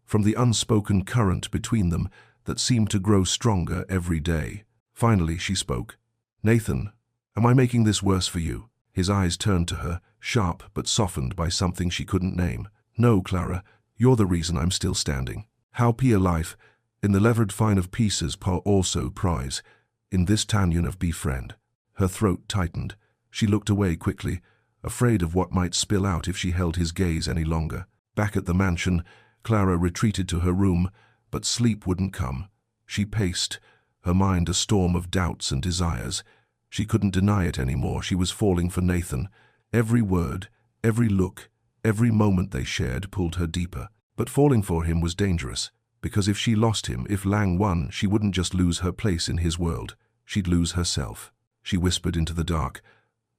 from the unspoken current between them that seemed to grow stronger every day. Finally, she spoke. "Nathan, am I making this worse for you?" His eyes turned to her, sharp but softened by something she couldn't name. "No, Clara, you're the reason I'm still standing. How pia life, in the levered fine of pieces pa also prize, in this tanyan of befriend." Her throat tightened. She looked away quickly, afraid of what might spill out if she held his gaze any longer. Back at the mansion, Clara retreated to her room, but sleep wouldn't come. She paced, her mind a storm of doubts and desires. She couldn't deny it anymore. She was falling for Nathan. Every word, every look, every moment they shared pulled her deeper. But falling for him was dangerous, because if she lost him, if Lang won, she wouldn't just lose her place in his world. She'd lose herself. She whispered into the dark,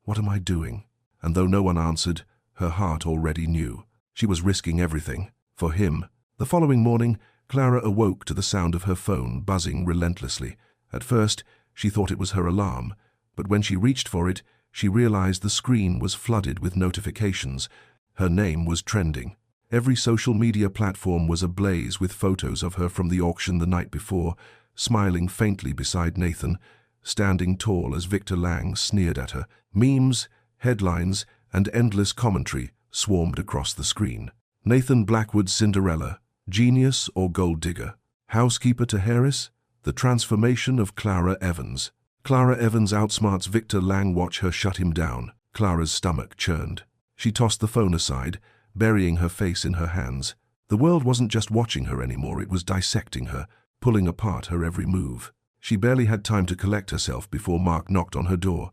"What am I doing?" And though no one answered, her heart already knew. She was risking everything. For him. The following morning, Clara awoke to the sound of her phone buzzing relentlessly. At first, she thought it was her alarm, but when she reached for it, she realized the screen was flooded with notifications. Her name was trending. Every social media platform was ablaze with photos of her from the auction the night before, smiling faintly beside Nathan, standing tall as Victor Lang sneered at her. Memes, headlines, and endless commentary swarmed across the screen. Nathan Blackwood's Cinderella, genius or gold digger? Housekeeper to Harris? The transformation of Clara Evans. Clara Evans outsmarts Victor Lang. Watch her shut him down. Clara's stomach churned. She tossed the phone aside, burying her face in her hands. The world wasn't just watching her anymore, it was dissecting her, pulling apart her every move. She barely had time to collect herself before Mark knocked on her door.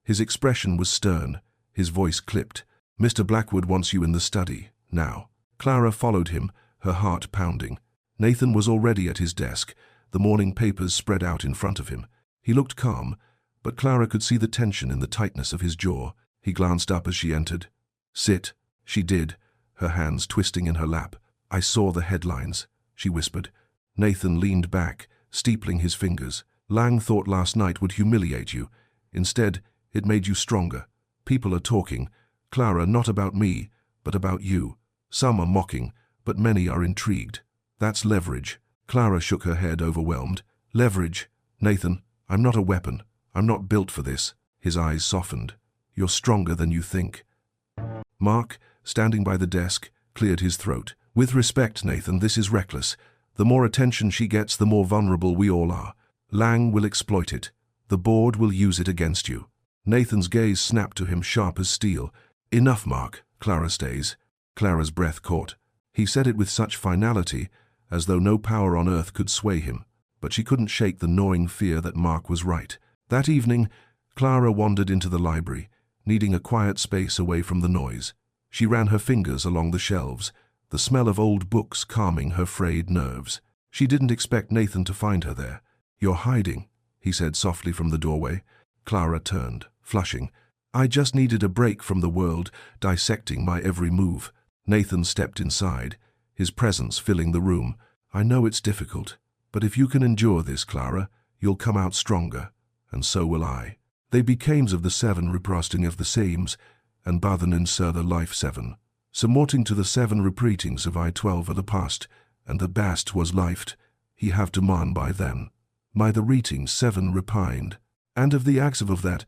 His expression was stern, his voice clipped. "Mr. Blackwood wants you in the study, now." Clara followed him, her heart pounding. Nathan was already at his desk, the morning papers spread out in front of him. He looked calm, but Clara could see the tension in the tightness of his jaw. He glanced up as she entered. "Sit." She did, her hands twisting in her lap. "I saw the headlines," she whispered. Nathan leaned back, steepling his fingers. "Lang thought last night would humiliate you. Instead, it made you stronger. People are talking, Clara, not about me, but about you. Some are mocking, but many are intrigued. That's leverage." Clara shook her head, overwhelmed. "Leverage? Nathan, I'm not a weapon. I'm not built for this." His eyes softened. "You're stronger than you think." Mark, standing by the desk, cleared his throat. "With respect, Nathan, this is reckless. The more attention she gets, the more vulnerable we all are. Lang will exploit it. The board will use it against you." Nathan's gaze snapped to him, sharp as steel. "Enough, Mark." Clara stays. Clara's breath caught. He said it with such finality, as though no power on earth could sway him, but she couldn't shake the gnawing fear that Mark was right. That evening, Clara wandered into the library, needing a quiet space away from the noise. She ran her fingers along the shelves, the smell of old books calming her frayed nerves. She didn't expect Nathan to find her there. "You're hiding," he said softly from the doorway. Clara turned, flushing. "I just needed a break from the world, dissecting my every move." Nathan stepped inside, his presence filling the room. "I know it's difficult, but if you can endure this, Clara, you'll come out stronger, and so will I." They became of the seven reprosting of the sames, and bathen in Sir the life seven. Somewhatting to the seven repeatings of I-12 of the past, and the best was lifed, he have to man by them. My the readings seven repined, and of the acts of that,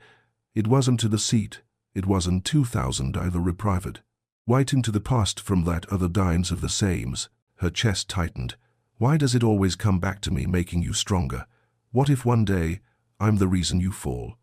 it wasn't to the seat, it wasn't 2000 either reprived. Whiting to the past from that other dines of the sames. Her chest tightened. "Why does it always come back to me, making you stronger? What if one day I'm the reason you fall?"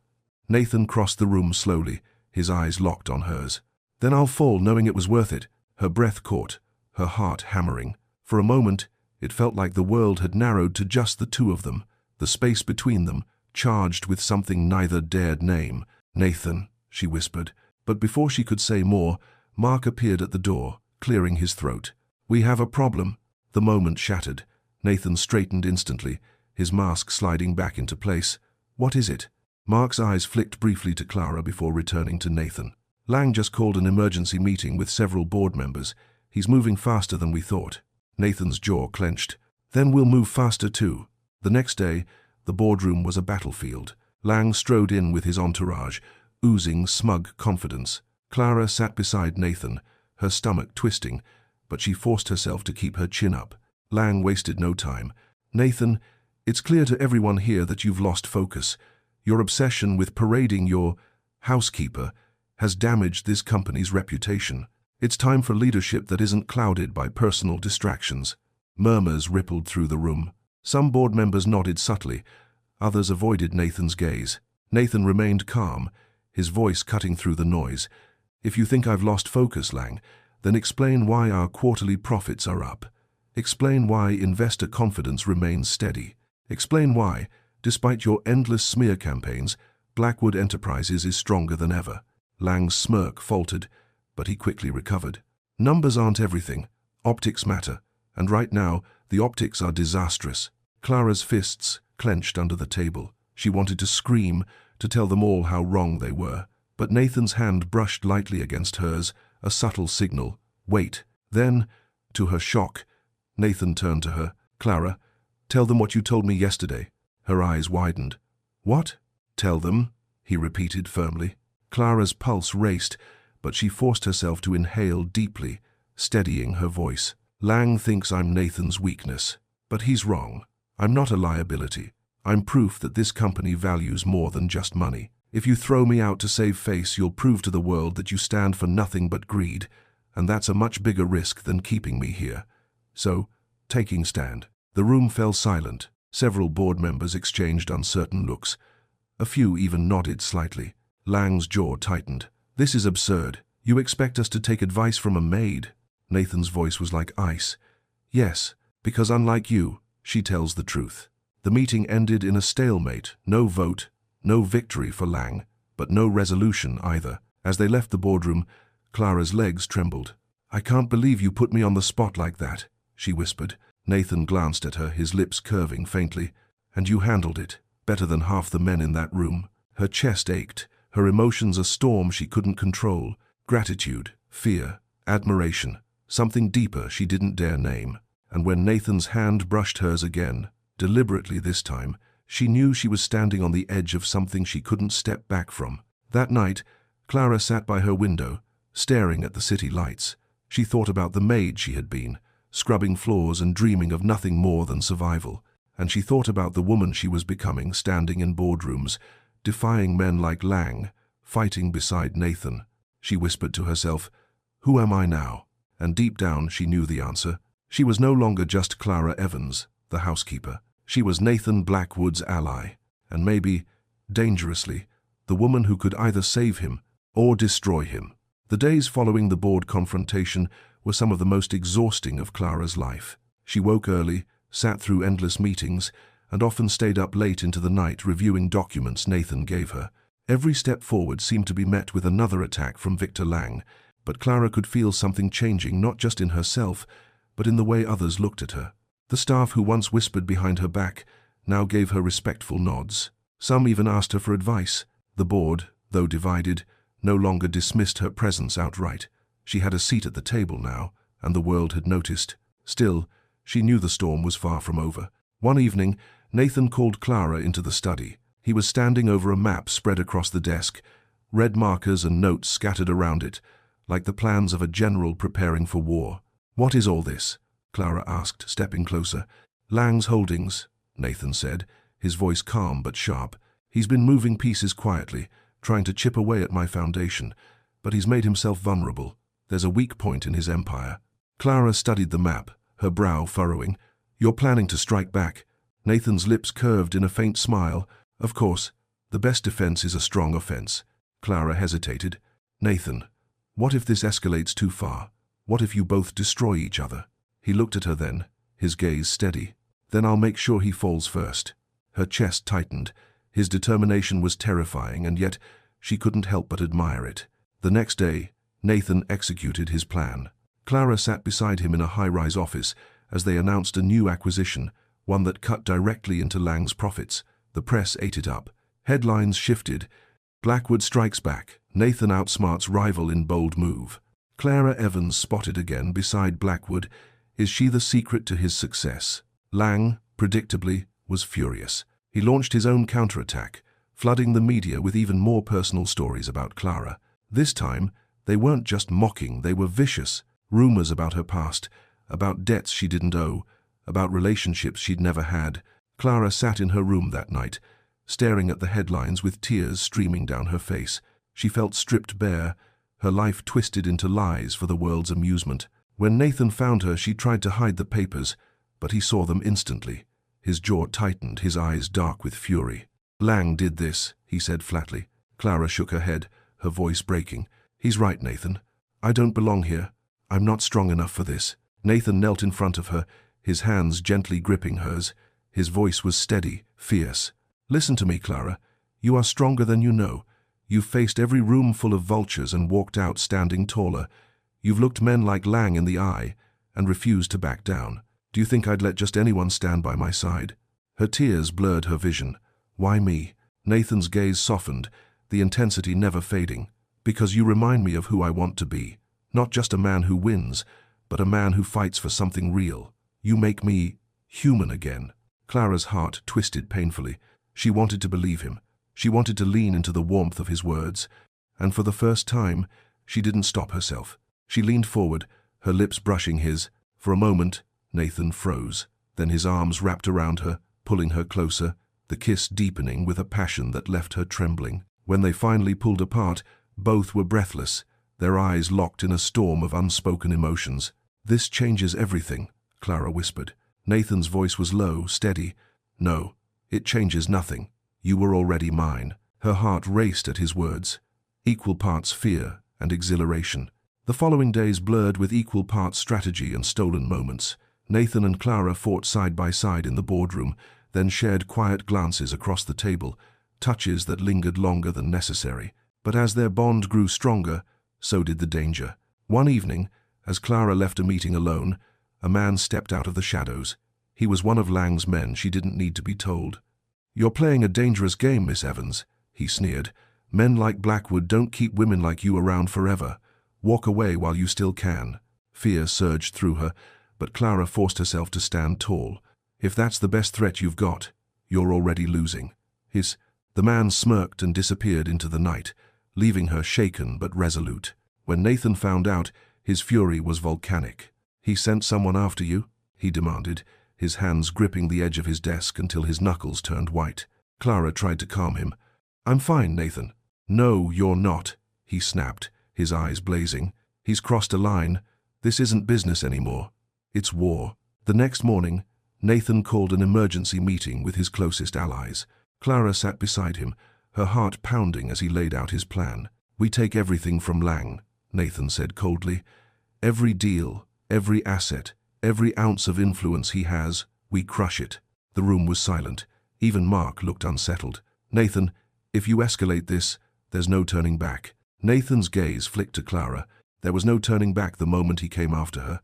Nathan crossed the room slowly, his eyes locked on hers. "Then I'll fall knowing it was worth it." Her breath caught, her heart hammering. For a moment, it felt like the world had narrowed to just the two of them, the space between them, charged with something neither dared name. "Nathan," she whispered. But before she could say more, Mark appeared at the door, clearing his throat. "We have a problem." The moment shattered. Nathan straightened instantly, his mask sliding back into place. "What is it?" Mark's eyes flicked briefly to Clara before returning to Nathan. "Lang just called an emergency meeting with several board members. He's moving faster than we thought. Nathan's jaw clenched. Then we'll move faster too. The next day, the boardroom was a battlefield. Lang strode in with his entourage, oozing smug confidence. Clara sat beside Nathan, her stomach twisting, but she forced herself to keep her chin up. Lang wasted no time. Nathan, it's clear to everyone here that you've lost focus. Your obsession with parading your housekeeper has damaged this company's reputation. It's time for leadership that isn't clouded by personal distractions. Murmurs rippled through the room. Some board members nodded subtly. Others avoided Nathan's gaze. Nathan remained calm, his voice cutting through the noise. If you think I've lost focus, Lang, then explain why our quarterly profits are up. Explain why investor confidence remains steady. Explain why, despite your endless smear campaigns, Blackwood Enterprises is stronger than ever. Lang's smirk faltered, but he quickly recovered. Numbers aren't everything. Optics matter. And right now, the optics are disastrous. Clara's fists clenched under the table. She wanted to scream, to tell them all how wrong they were. But Nathan's hand brushed lightly against hers, a subtle signal. Wait. Then, to her shock, Nathan turned to her. Clara, tell them what you told me yesterday. Her eyes widened. What? Tell them, he repeated firmly. Clara's pulse raced, but she forced herself to inhale deeply, steadying her voice. Lang thinks I'm Nathan's weakness, but he's wrong. I'm not a liability. I'm proof that this company values more than just money. If you throw me out to save face, you'll prove to the world that you stand for nothing but greed, and that's a much bigger risk than keeping me here. So, taking stand. The room fell silent. Several board members exchanged uncertain looks. A few even nodded slightly. Lang's jaw tightened. This is absurd. You expect us to take advice from a maid? Nathan's voice was like ice. Yes, because unlike you, she tells the truth. The meeting ended in a stalemate. No vote, no victory for Lang, but no resolution either. As they left the boardroom, Clara's legs trembled. I can't believe you put me on the spot like that, she whispered. Nathan glanced at her, his lips curving faintly. And you handled it, better than half the men in that room. Her chest ached, her emotions a storm she couldn't control. Gratitude, fear, admiration, something deeper she didn't dare name. And when Nathan's hand brushed hers again, deliberately this time, she knew she was standing on the edge of something she couldn't step back from. That night, Clara sat by her window, staring at the city lights. She thought about the maid she had been, scrubbing floors and dreaming of nothing more than survival. And she thought about the woman she was becoming, standing in boardrooms, defying men like Lang, fighting beside Nathan. She whispered to herself, "Who am I now?" And deep down she knew the answer. She was no longer just Clara Evans, the housekeeper. She was Nathan Blackwood's ally, and maybe, dangerously, the woman who could either save him or destroy him. The days following the board confrontation were some of the most exhausting of Clara's life. She woke early, sat through endless meetings, and often stayed up late into the night reviewing documents Nathan gave her. Every step forward seemed to be met with another attack from Victor Lang, but Clara could feel something changing not just in herself, but in the way others looked at her. The staff who once whispered behind her back now gave her respectful nods. Some even asked her for advice. The board, though divided, no longer dismissed her presence outright. She had a seat at the table now, and the world had noticed. Still, she knew the storm was far from over. One evening, Nathan called Clara into the study. He was standing over a map spread across the desk, red markers and notes scattered around it, like the plans of a general preparing for war. "What is all this?" Clara asked, stepping closer. "Lang's holdings," Nathan said, his voice calm but sharp. "He's been moving pieces quietly, trying to chip away at my foundation, but he's made himself vulnerable. There's a weak point in his empire." Clara studied the map, her brow furrowing. "You're planning to strike back?" Nathan's lips curved in a faint smile. "Of course, the best defense is a strong offense." Clara hesitated. "Nathan, what if this escalates too far? What if you both destroy each other?" He looked at her then, his gaze steady. "Then I'll make sure he falls first." Her chest tightened. His determination was terrifying, and yet she couldn't help but admire it. The next day, Nathan executed his plan. Clara sat beside him in a high-rise office as they announced a new acquisition, one that cut directly into Lang's profits. The press ate it up. Headlines shifted. "Blackwood strikes back. Nathan outsmarts rival in bold move." Clara Evans spotted again beside Blackwood. Is she the secret to his success? Lang, predictably, was furious. He launched his own counterattack, flooding the media with even more personal stories about Clara. This time, they weren't just mocking, they were vicious. Rumors about her past, about debts she didn't owe, about relationships she'd never had. Clara sat in her room that night, staring at the headlines with tears streaming down her face. She felt stripped bare, her life twisted into lies for the world's amusement. When Nathan found her, she tried to hide the papers, but he saw them instantly. His jaw tightened, his eyes dark with fury. Lang did this, he said flatly. Clara shook her head, her voice breaking. He's right, Nathan. I don't belong here. I'm not strong enough for this. Nathan knelt in front of her, his hands gently gripping hers. His voice was steady, fierce. Listen to me, Clara. You are stronger than you know. You've faced every room full of vultures and walked out standing taller. You've looked men like Lang in the eye and refused to back down. Do you think I'd let just anyone stand by my side? Her tears blurred her vision. Why me? Nathan's gaze softened, the intensity never fading. Because you remind me of who I want to be. Not just a man who wins, but a man who fights for something real. You make me human again. Clara's heart twisted painfully. She wanted to believe him. She wanted to lean into the warmth of his words. And for the first time, she didn't stop herself. She leaned forward, her lips brushing his. For a moment, Nathan froze. Then his arms wrapped around her, pulling her closer, the kiss deepening with a passion that left her trembling. When they finally pulled apart, both were breathless, their eyes locked in a storm of unspoken emotions. This changes everything, Clara whispered. Nathan's voice was low, steady. No, it changes nothing. You were already mine. Her heart raced at his words, equal parts fear and exhilaration. The following days blurred with equal parts strategy and stolen moments. Nathan and Clara fought side by side in the boardroom, then shared quiet glances across the table, touches that lingered longer than necessary. But as their bond grew stronger, so did the danger. One evening, as Clara left a meeting alone, a man stepped out of the shadows. He was one of Lang's men, she didn't need to be told. You're playing a dangerous game, Miss Evans, he sneered. Men like Blackwood don't keep women like you around forever. Walk away while you still can. Fear surged through her, but Clara forced herself to stand tall. If that's the best threat you've got, you're already losing. The man smirked and disappeared into the night, leaving her shaken but resolute. When Nathan found out, his fury was volcanic. He sent someone after you? He demanded, his hands gripping the edge of his desk until his knuckles turned white. Clara tried to calm him. I'm fine, Nathan. No, you're not, he snapped, his eyes blazing. He's crossed a line. This isn't business anymore. It's war. The next morning, Nathan called an emergency meeting with his closest allies. Clara sat beside him, her heart pounding as he laid out his plan. We take everything from Lang, Nathan said coldly. Every deal, every asset, every ounce of influence he has, we crush it. The room was silent. Even Mark looked unsettled. Nathan, if you escalate this, there's no turning back. Nathan's gaze flicked to Clara. There was no turning back the moment he came after her.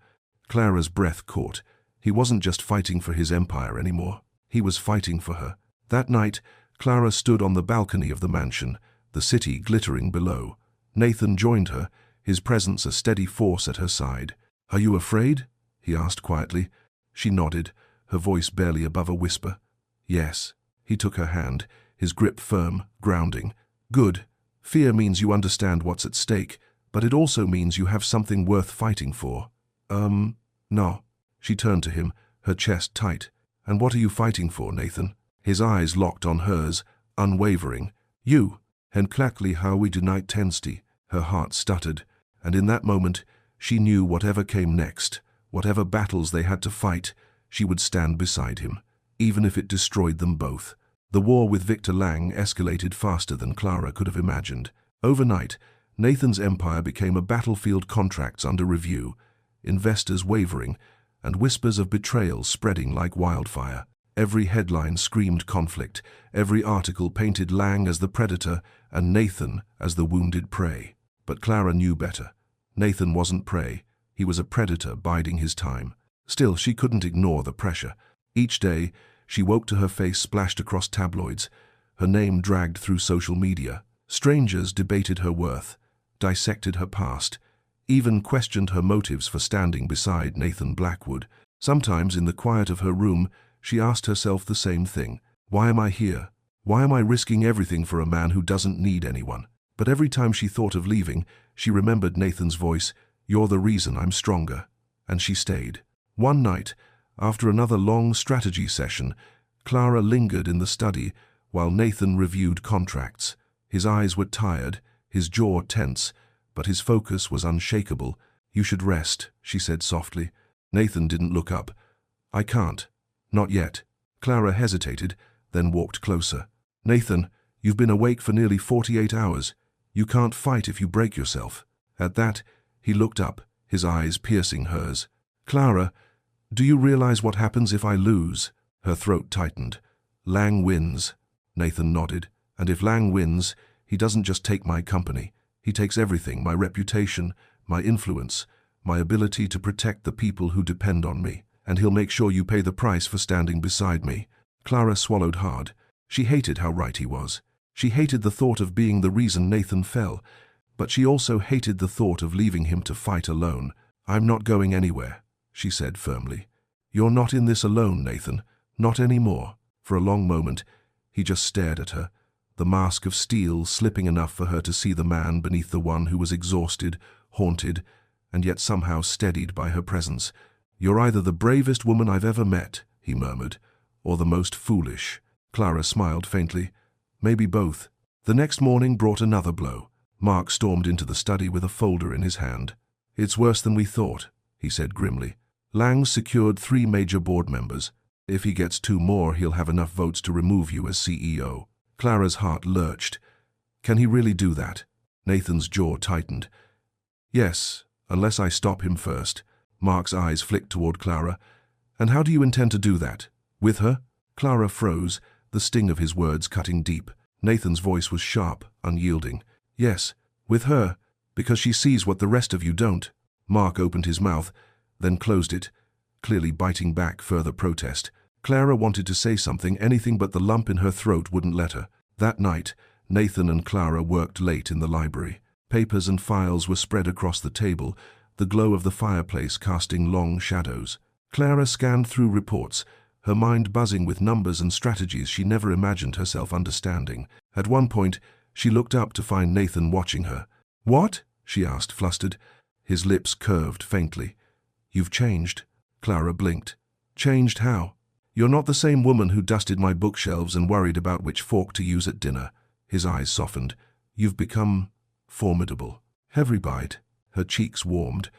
Clara's breath caught. He wasn't just fighting for his empire anymore. He was fighting for her. That night, Clara stood on the balcony of the mansion, the city glittering below. Nathan joined her, his presence a steady force at her side. Are you afraid? He asked quietly. She nodded, her voice barely above a whisper. Yes. He took her hand, his grip firm, grounding. Good. Fear means you understand what's at stake, but it also means you have something worth fighting for. No. She turned to him, her chest tight. And what are you fighting for, Nathan? His eyes locked on hers, unwavering. You. And klakli how we denied tensti. Her heart stuttered, and in that moment, she knew whatever came next, whatever battles they had to fight, she would stand beside him, even if it destroyed them both. The war with Victor Lang escalated faster than Clara could have imagined. Overnight, Nathan's empire became a battlefield, contracts under review, investors wavering, and whispers of betrayal spreading like wildfire. Every headline screamed conflict, every article painted Lang as the predator and Nathan as the wounded prey. But Clara knew better. Nathan wasn't prey, he was a predator biding his time. Still, she couldn't ignore the pressure. Each day, she woke to her face splashed across tabloids, her name dragged through social media. Strangers debated her worth, dissected her past. even questioned her motives for standing beside Nathan Blackwood. Sometimes, in the quiet of her room, she asked herself the same thing. Why am I here? Why am I risking everything for a man who doesn't need anyone? But every time she thought of leaving, she remembered Nathan's voice, "You're the reason I'm stronger." And she stayed. One night, after another long strategy session, Clara lingered in the study while Nathan reviewed contracts. His eyes were tired, his jaw tense, but his focus was unshakable. "You should rest," she said softly. Nathan didn't look up. "I can't. Not yet." Clara hesitated, then walked closer. "Nathan, you've been awake for nearly 48 hours. You can't fight if you break yourself." At that, he looked up, his eyes piercing hers. "Clara, do you realize what happens if I lose?" Her throat tightened. "Lang wins." Nathan nodded. "And if Lang wins, he doesn't just take my company. He takes everything, my reputation, my influence, my ability to protect the people who depend on me. And he'll make sure you pay the price for standing beside me." Clara swallowed hard. She hated how right he was. She hated the thought of being the reason Nathan fell, but she also hated the thought of leaving him to fight alone. "I'm not going anywhere," she said firmly. "You're not in this alone, Nathan. Not anymore." For a long moment, he just stared at her, the mask of steel slipping enough for her to see the man beneath the one who was exhausted, haunted, and yet somehow steadied by her presence. "You're either the bravest woman I've ever met," he murmured, "or the most foolish." Clara smiled faintly. "Maybe both." The next morning brought another blow. Mark stormed into the study with a folder in his hand. "It's worse than we thought," he said grimly. "Lang secured 3 major board members. If he gets 2 more, he'll have enough votes to remove you as CEO." Clara's heart lurched. "Can he really do that?" Nathan's jaw tightened. "Yes, unless I stop him first." Mark's eyes flicked toward Clara. "And how do you intend to do that? With her?" Clara froze, the sting of his words cutting deep. Nathan's voice was sharp, unyielding. "Yes, with her, because she sees what the rest of you don't." Mark opened his mouth, then closed it, clearly biting back further protest. Clara wanted to say something, anything, but the lump in her throat wouldn't let her. That night, Nathan and Clara worked late in the library. Papers and files were spread across the table, the glow of the fireplace casting long shadows. Clara scanned through reports, her mind buzzing with numbers and strategies she never imagined herself understanding. At one point, she looked up to find Nathan watching her. "What?" she asked, flustered. His lips curved faintly. "You've changed." Clara blinked. "Changed how?" "You're not the same woman who dusted my bookshelves and worried about which fork to use at dinner." His eyes softened. "You've become formidable." Heavy-eyed, her cheeks warmed.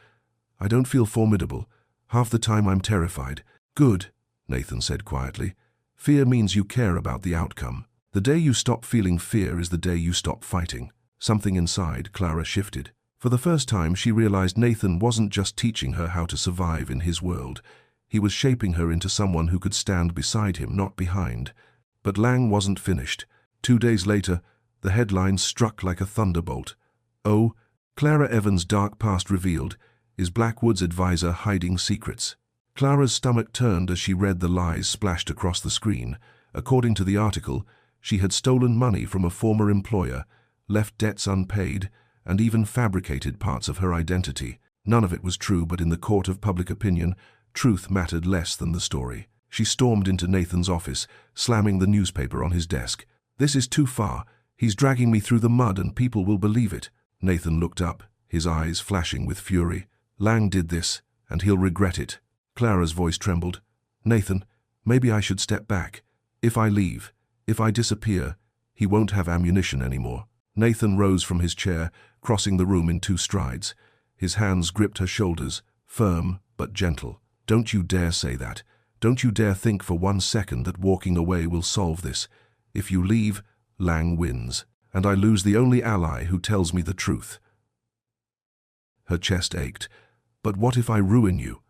"I don't feel formidable. Half the time I'm terrified." "Good," Nathan said quietly. "Fear means you care about the outcome. The day you stop feeling fear is the day you stop fighting." Something inside Clara shifted. For the first time, she realized Nathan wasn't just teaching her how to survive in his world. He was shaping her into someone who could stand beside him, not behind. But Lang wasn't finished. 2 days later, the headline struck like a thunderbolt. "Oh, Clara Evans' dark past revealed. Is Blackwood's advisor hiding secrets?" Clara's stomach turned as she read the lies splashed across the screen. According to the article, she had stolen money from a former employer, left debts unpaid, and even fabricated parts of her identity. None of it was true, but in the court of public opinion, truth mattered less than the story. She stormed into Nathan's office, slamming the newspaper on his desk. "This is too far. He's dragging me through the mud and people will believe it." Nathan looked up, his eyes flashing with fury. "Lang did this, and he'll regret it." Clara's voice trembled. "Nathan, maybe I should step back. If I leave, if I disappear, he won't have ammunition anymore." Nathan rose from his chair, crossing the room in 2 strides. His hands gripped her shoulders, firm but gentle. "Don't you dare say that. Don't you dare think for 1 second that walking away will solve this. If you leave, Lang wins, and I lose the only ally who tells me the truth." Her chest ached. "But what if I ruin you?"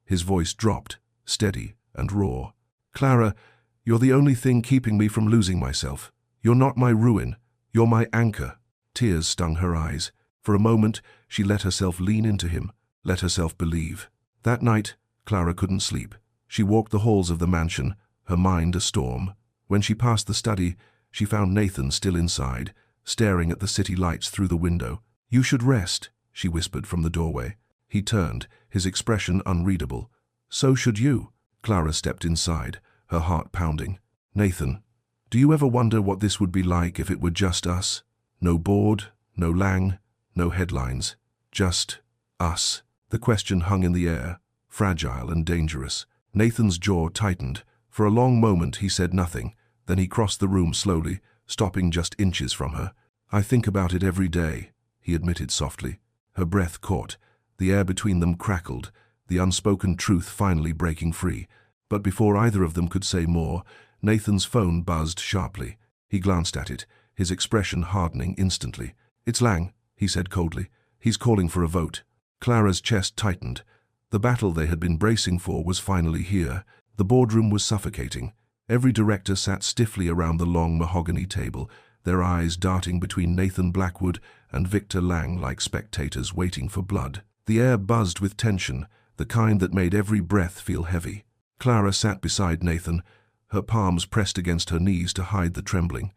His voice dropped, steady and raw. "Clara, you're the only thing keeping me from losing myself. You're not my ruin. You're my anchor." Tears stung her eyes. For a moment, she let herself lean into him, let herself believe. That night, Clara couldn't sleep. She walked the halls of the mansion, her mind a storm. When she passed the study, she found Nathan still inside, staring at the city lights through the window. "You should rest," she whispered from the doorway. He turned, his expression unreadable. So should you. Clara stepped inside, her heart pounding. Nathan, do you ever wonder what this would be like if it were just us? No board, no Lang, no headlines. Just us. The question hung in the air, fragile and dangerous. Nathan's jaw tightened. For a long moment he said nothing. Then he crossed the room slowly, stopping just inches from her. I think about it every day, he admitted softly. Her breath caught. The air between them crackled, the unspoken truth finally breaking free. But before either of them could say more, Nathan's phone buzzed sharply. He glanced at it, his expression hardening instantly. It's Lang, he said coldly. He's calling for a vote. Clara's chest tightened. The battle they had been bracing for was finally here. The boardroom was suffocating. Every director sat stiffly around the long mahogany table, their eyes darting between Nathan Blackwood and Victor Lang like spectators waiting for blood. The air buzzed with tension, the kind that made every breath feel heavy. Clara sat beside Nathan, her palms pressed against her knees to hide the trembling.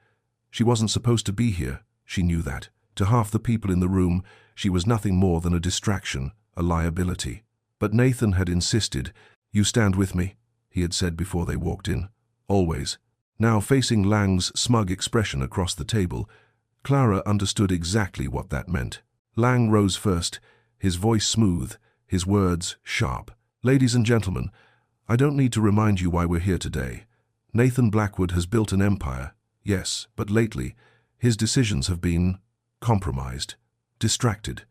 She wasn't supposed to be here, she knew that. To half the people in the room, she was nothing more than a distraction, a liability. But Nathan had insisted. You stand with me, he had said before they walked in. Always. Now facing Lang's smug expression across the table, Clara understood exactly what that meant. Lang rose first, his voice smooth, his words sharp. Ladies and gentlemen, I don't need to remind you why we're here today. Nathan Blackwood has built an empire, yes, but lately, his decisions have been compromised, distracted.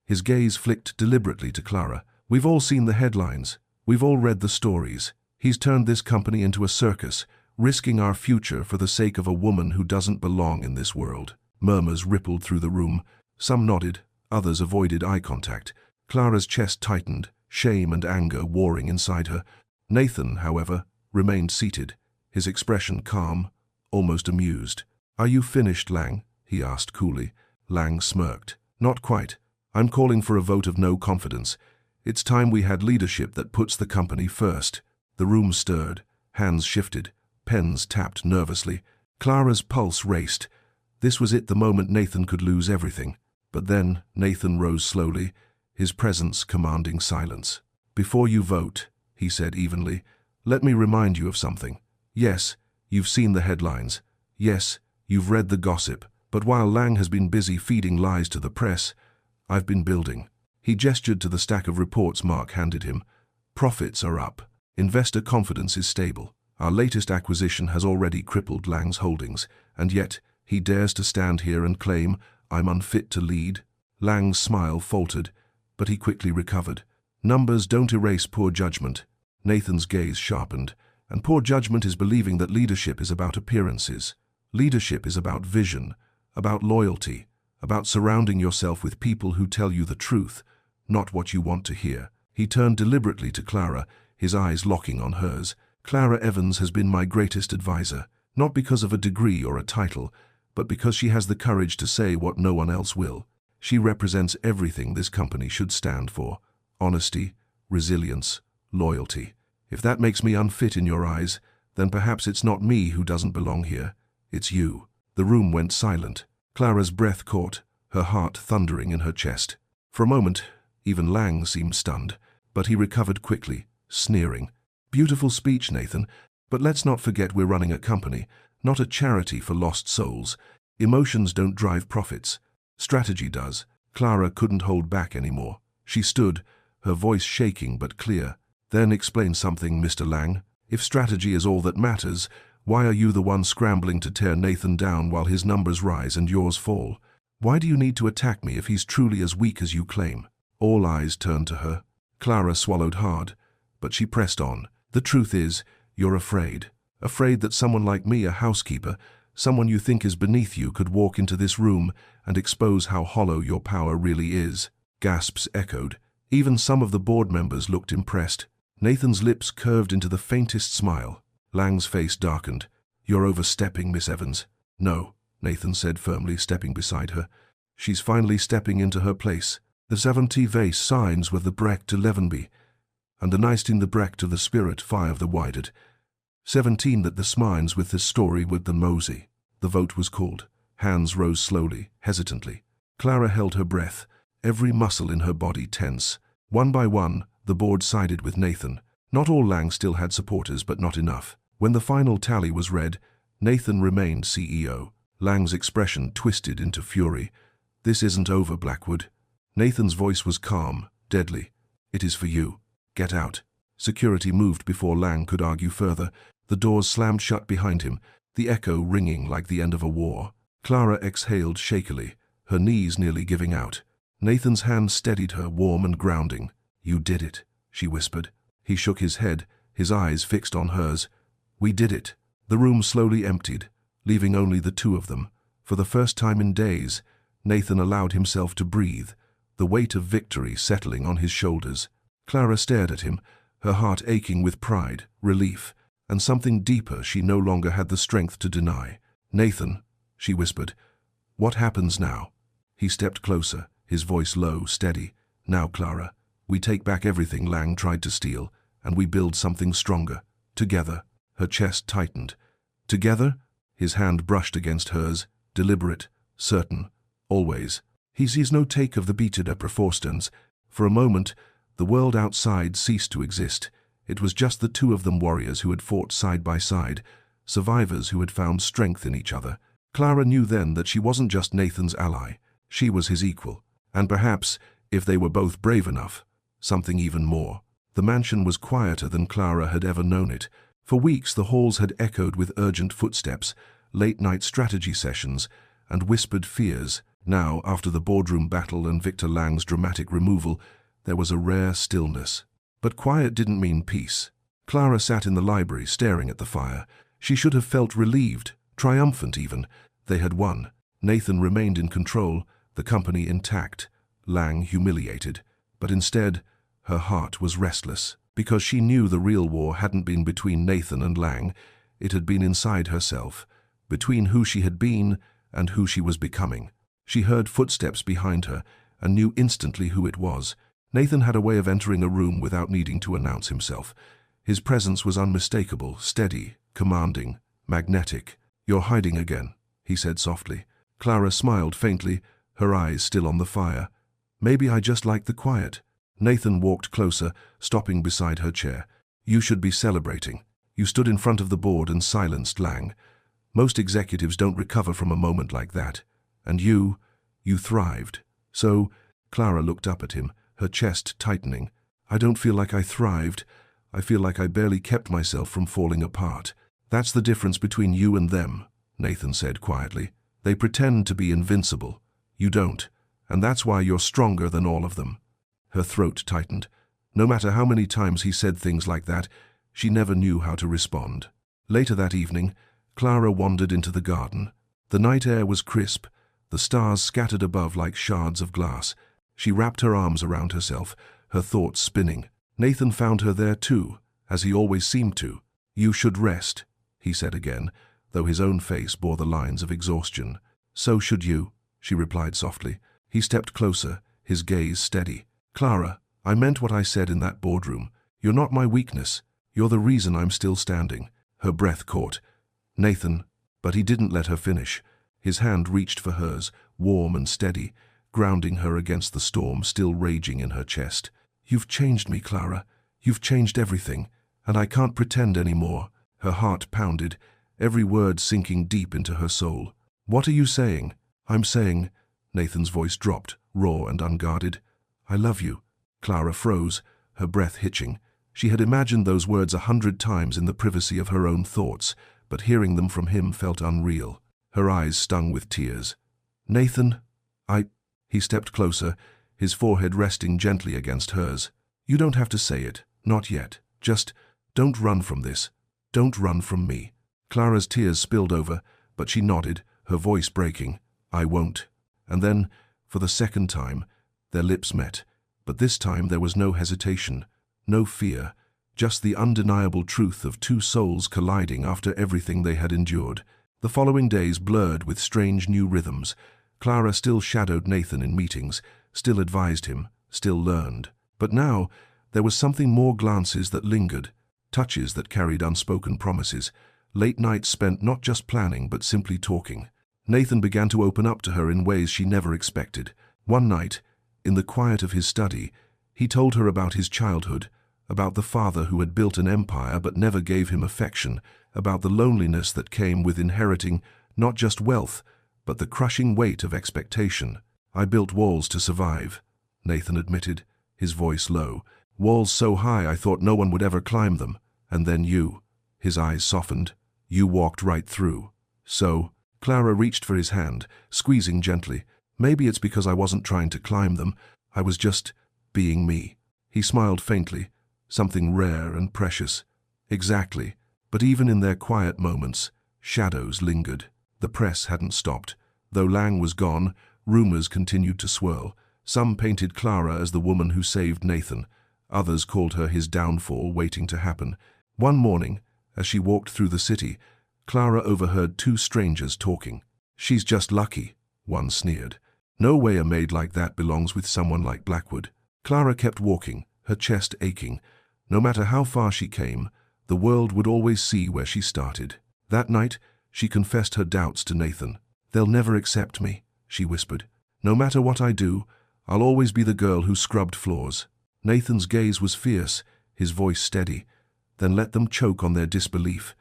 His gaze flicked deliberately to Clara. We've all seen the headlines. We've all read the stories. He's turned this company into a circus, risking our future for the sake of a woman who doesn't belong in this world. Murmurs rippled through the room. Some nodded, others avoided eye contact. Clara's chest tightened, shame and anger warring inside her. Nathan, however, remained seated, his expression calm, almost amused. Are you finished, Lang? He asked coolly. Lang smirked. Not quite. I'm calling for a vote of no confidence. It's time we had leadership that puts the company first. The room stirred, hands shifted, pens tapped nervously. Clara's pulse raced. This was it, the moment Nathan could lose everything. But then Nathan rose slowly, his presence commanding silence. Before you vote, he said evenly, let me remind you of something. Yes, you've seen the headlines. Yes, you've read the gossip. But while Lang has been busy feeding lies to the press, I've been building. He gestured to the stack of reports Mark handed him. Profits are up. Investor confidence is stable. Our latest acquisition has already crippled Lang's holdings, and yet he dares to stand here and claim I'm unfit to lead. Lang's smile faltered, but he quickly recovered. Numbers don't erase poor judgment. Nathan's gaze sharpened. And poor judgment is believing that leadership is about appearances. Leadership is about vision, about loyalty, about surrounding yourself with people who tell you the truth, not what you want to hear. He turned deliberately to Clara, his eyes locking on hers. Clara Evans has been my greatest advisor, not because of a degree or a title, but because she has the courage to say what no one else will. She represents everything this company should stand for: honesty, resilience, loyalty. If that makes me unfit in your eyes, then perhaps it's not me who doesn't belong here. It's you. The room went silent. Clara's breath caught, her heart thundering in her chest. For a moment, even Lang seemed stunned, but he recovered quickly, sneering. Beautiful speech, Nathan, but let's not forget we're running a company, not a charity for lost souls. Emotions don't drive profits. Strategy does. Clara couldn't hold back anymore. She stood, her voice shaking but clear. Then explain something, Mr. Lang. If strategy is all that matters, why are you the one scrambling to tear Nathan down while his numbers rise and yours fall? Why do you need to attack me if he's truly as weak as you claim? All eyes turned to her. Clara swallowed hard, but she pressed on. The truth is, you're afraid. Afraid that someone like me, a housekeeper, someone you think is beneath you, could walk into this room and expose how hollow your power really is. Gasps echoed. Even some of the board members looked impressed. Nathan's lips curved into the faintest smile. Lang's face darkened. You're overstepping, Miss Evans. No, Nathan said firmly, stepping beside her. She's finally stepping into her place. The 70 vase signs with the brecht to Levenby, and the Neistin the brecht to the spirit fire of the widened. 17 that the smines with the story with the mosey. The vote was called. Hands rose slowly, hesitantly. Clara held her breath. every muscle in her body tense. One by one, the board sided with Nathan. Not all Lang still had supporters, but not enough. When the final tally was read, Nathan remained CEO. Lang's expression twisted into fury. "This isn't over, Blackwood." Nathan's voice was calm, deadly. "It is for you. Get out." Security moved before Lang could argue further. The doors slammed shut behind him, the echo ringing like the end of a war. Clara exhaled shakily, her knees nearly giving out. Nathan's hand steadied her, warm and grounding. "You did it," she whispered. He shook his head, his eyes fixed on hers. "We did it." The room slowly emptied, leaving only the two of them. For the first time in days, Nathan allowed himself to breathe, the weight of victory settling on his shoulders. Clara stared at him, her heart aching with pride, relief, and something deeper she no longer had the strength to deny. "Nathan," she whispered, "what happens now?" He stepped closer, his voice low, steady. "Now, Clara, we take back everything Lang tried to steal, and we build something stronger. Together." Her chest tightened. "Together?" His hand brushed against hers, deliberate, certain, always. He sees no take of the beated Forstons. For a moment, the world outside ceased to exist. It was just the two of them, warriors who had fought side by side, survivors who had found strength in each other. Clara knew then that she wasn't just Nathan's ally. She was his equal. And perhaps, if they were both brave enough, something even more. The mansion was quieter than Clara had ever known it. For weeks the halls had echoed with urgent footsteps, late-night strategy sessions, and whispered fears. Now, after the boardroom battle and Victor Lang's dramatic removal, there was a rare stillness. But quiet didn't mean peace. Clara sat in the library, staring at the fire. She should have felt relieved, triumphant even. They had won. Nathan remained in control, the company intact, Lang humiliated. But instead, her heart was restless, because she knew the real war hadn't been between Nathan and Lang. It had been inside herself, between who she had been and who she was becoming. She heard footsteps behind her and knew instantly who it was. Nathan had a way of entering a room without needing to announce himself. His presence was unmistakable, steady, commanding, magnetic. "You're hiding again," he said softly. Clara smiled faintly, her eyes still on the fire. "Maybe I just like the quiet." Nathan walked closer, stopping beside her chair. "You should be celebrating. You stood in front of the board and silenced Lang. Most executives don't recover from a moment like that. And you thrived." "So," Clara looked up at him, her chest tightening. "I don't feel like I thrived. I feel like I barely kept myself from falling apart." "That's the difference between you and them," Nathan said quietly. "They pretend to be invincible. You don't. And that's why you're stronger than all of them." Her throat tightened. No matter how many times he said things like that, she never knew how to respond. Later that evening, Clara wandered into the garden. The night air was crisp, the stars scattered above like shards of glass. She wrapped her arms around herself, her thoughts spinning. Nathan found her there too, as he always seemed to. "You should rest," he said again, though his own face bore the lines of exhaustion. "So should you," she replied softly. He stepped closer, his gaze steady. "Clara, I meant what I said in that boardroom. You're not my weakness. You're the reason I'm still standing." Her breath caught. "Nathan," but he didn't let her finish. His hand reached for hers, warm and steady, grounding her against the storm still raging in her chest. "You've changed me, Clara. You've changed everything, and I can't pretend anymore." Her heart pounded, every word sinking deep into her soul. "What are you saying?" "I'm saying," Nathan's voice dropped, raw and unguarded, "I love you." Clara froze, her breath hitching. She had imagined those words 100 times in the privacy of her own thoughts, but hearing them from him felt unreal. Her eyes stung with tears. "Nathan, He stepped closer, his forehead resting gently against hers. "You don't have to say it, not yet. Just don't run from this. Don't run from me." Clara's tears spilled over, but she nodded, her voice breaking. "I won't." And then, for the second time, their lips met. But this time there was no hesitation, no fear, just the undeniable truth of two souls colliding after everything they had endured. The following days blurred with strange new rhythms. Clara still shadowed Nathan in meetings, still advised him, still learned. But now, there was something more: glances that lingered, touches that carried unspoken promises, late nights spent not just planning but simply talking. Nathan began to open up to her in ways she never expected. One night, In the quiet of his study, he told her about his childhood, about the father who had built an empire but never gave him affection, about the loneliness that came with inheriting not just wealth, but the crushing weight of expectation. "I built walls to survive," Nathan admitted, his voice low. "Walls so high I thought no one would ever climb them. And then you." His eyes softened. "You walked right through." "So?" Clara reached for his hand, squeezing gently. "Maybe it's because I wasn't trying to climb them. I was just being me." He smiled faintly, something rare and precious. "Exactly." But even in their quiet moments, shadows lingered. The press hadn't stopped. Though Lang was gone, rumors continued to swirl. Some painted Clara as the woman who saved Nathan. Others called her his downfall waiting to happen. One morning, as she walked through the city, Clara overheard two strangers talking. "She's just lucky," one sneered. "No way a maid like that belongs with someone like Blackwood." Clara kept walking, her chest aching. No matter how far she came, the world would always see where she started. That night, she confessed her doubts to Nathan. "They'll never accept me," she whispered. "No matter what I do, I'll always be the girl who scrubbed floors." Nathan's gaze was fierce, his voice steady. "Then let them choke on their disbelief.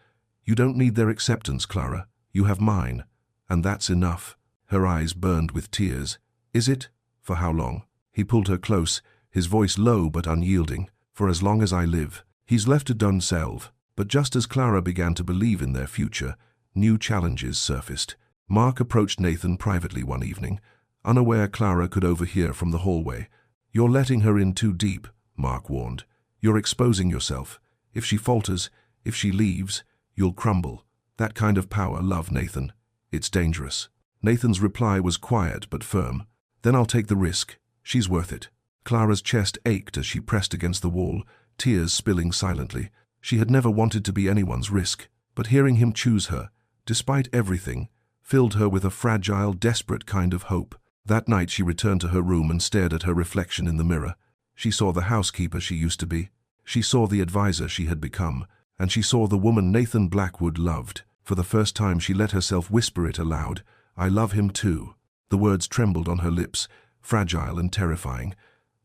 You don't need their acceptance, Clara. You have mine. And that's enough." Her eyes burned with tears. "Is it? For how long?" He pulled her close, his voice low but unyielding. "For as long as I live." He's left to Dunselve. But just as Clara began to believe in their future, new challenges surfaced. Mark approached Nathan privately one evening. Unaware Clara could overhear from the hallway. "You're letting her in too deep," Mark warned. "You're exposing yourself. If she falters, if she leaves, you'll crumble. That kind of power, love, Nathan. It's dangerous." Nathan's reply was quiet but firm. "Then I'll take the risk. She's worth it." Clara's chest ached as she pressed against the wall, tears spilling silently. She had never wanted to be anyone's risk, but hearing him choose her, despite everything, filled her with a fragile, desperate kind of hope. That night she returned to her room and stared at her reflection in the mirror. She saw the housekeeper she used to be. She saw the advisor she had become. And she saw the woman Nathan Blackwood loved. For the first time she let herself whisper it aloud. "I love him too." The words trembled on her lips, fragile and terrifying.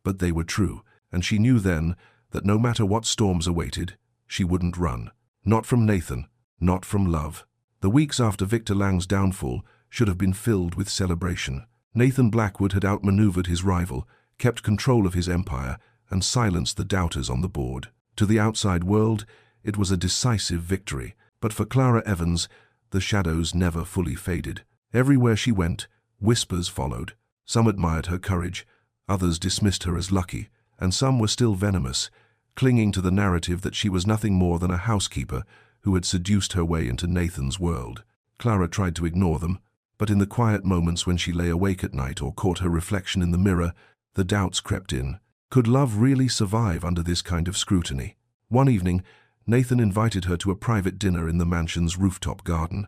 But they were true, and she knew then that no matter what storms awaited, she wouldn't run. Not from Nathan, not from love. The weeks after Victor Lang's downfall should have been filled with celebration. Nathan Blackwood had outmaneuvered his rival, kept control of his empire, and silenced the doubters on the board. To the outside world, it was a decisive victory. But for Clara Evans, the shadows never fully faded. Everywhere she went, whispers followed. Some admired her courage, others dismissed her as lucky, and some were still venomous, clinging to the narrative that she was nothing more than a housekeeper who had seduced her way into Nathan's world. Clara tried to ignore them, but in the quiet moments when she lay awake at night or caught her reflection in the mirror, the doubts crept in. Could love really survive under this kind of scrutiny? One evening, Nathan invited her to a private dinner in the mansion's rooftop garden.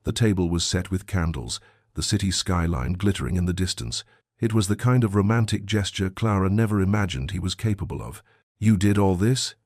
The table was set with candles, the city skyline glittering in the distance. It was the kind of romantic gesture Clara never imagined he was capable of. "You did all this?"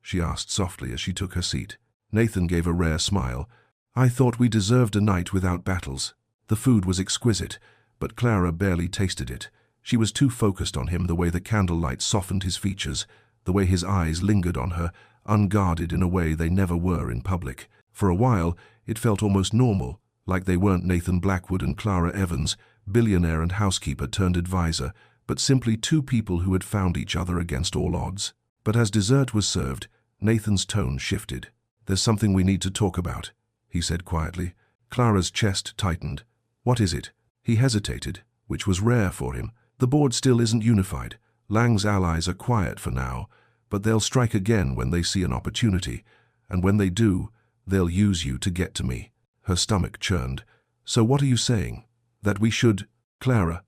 she asked softly as she took her seat. Nathan gave a rare smile. "I thought we deserved a night without battles." The food was exquisite, but Clara barely tasted it. She was too focused on him, the way the candlelight softened his features, the way his eyes lingered on her, unguarded in a way they never were in public. For a while, it felt almost normal, like they weren't Nathan Blackwood and Clara Evans, billionaire and housekeeper turned advisor, but simply two people who had found each other against all odds. But as dessert was served, Nathan's tone shifted. "There's something we need to talk about," he said quietly. Clara's chest tightened. "What is it?" He hesitated, which was rare for him. "The board still isn't unified. Lang's allies are quiet for now, but they'll strike again when they see an opportunity. And when they do, they'll use you to get to me." Her stomach churned. "So what are you saying? That we should—" "Clara."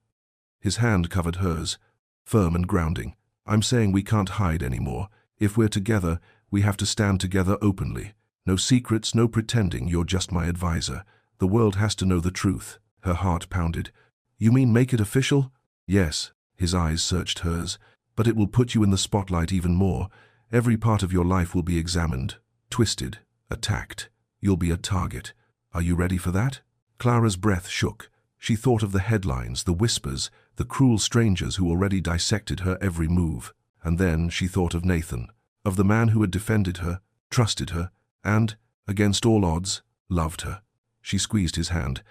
His hand covered hers, firm and grounding. "I'm saying we can't hide anymore. If we're together, we have to stand together openly. No secrets, no pretending you're just my advisor. The world has to know the truth." Her heart pounded. "You mean make it official?" "Yes." His eyes searched hers. "But it will put you in the spotlight even more. Every part of your life will be examined, twisted, attacked. You'll be a target. Are you ready for that?" Clara's breath shook. She thought of the headlines, the whispers, the cruel strangers who already dissected her every move. And then she thought of Nathan, of the man who had defended her, trusted her, and, against all odds, loved her. She squeezed his hand.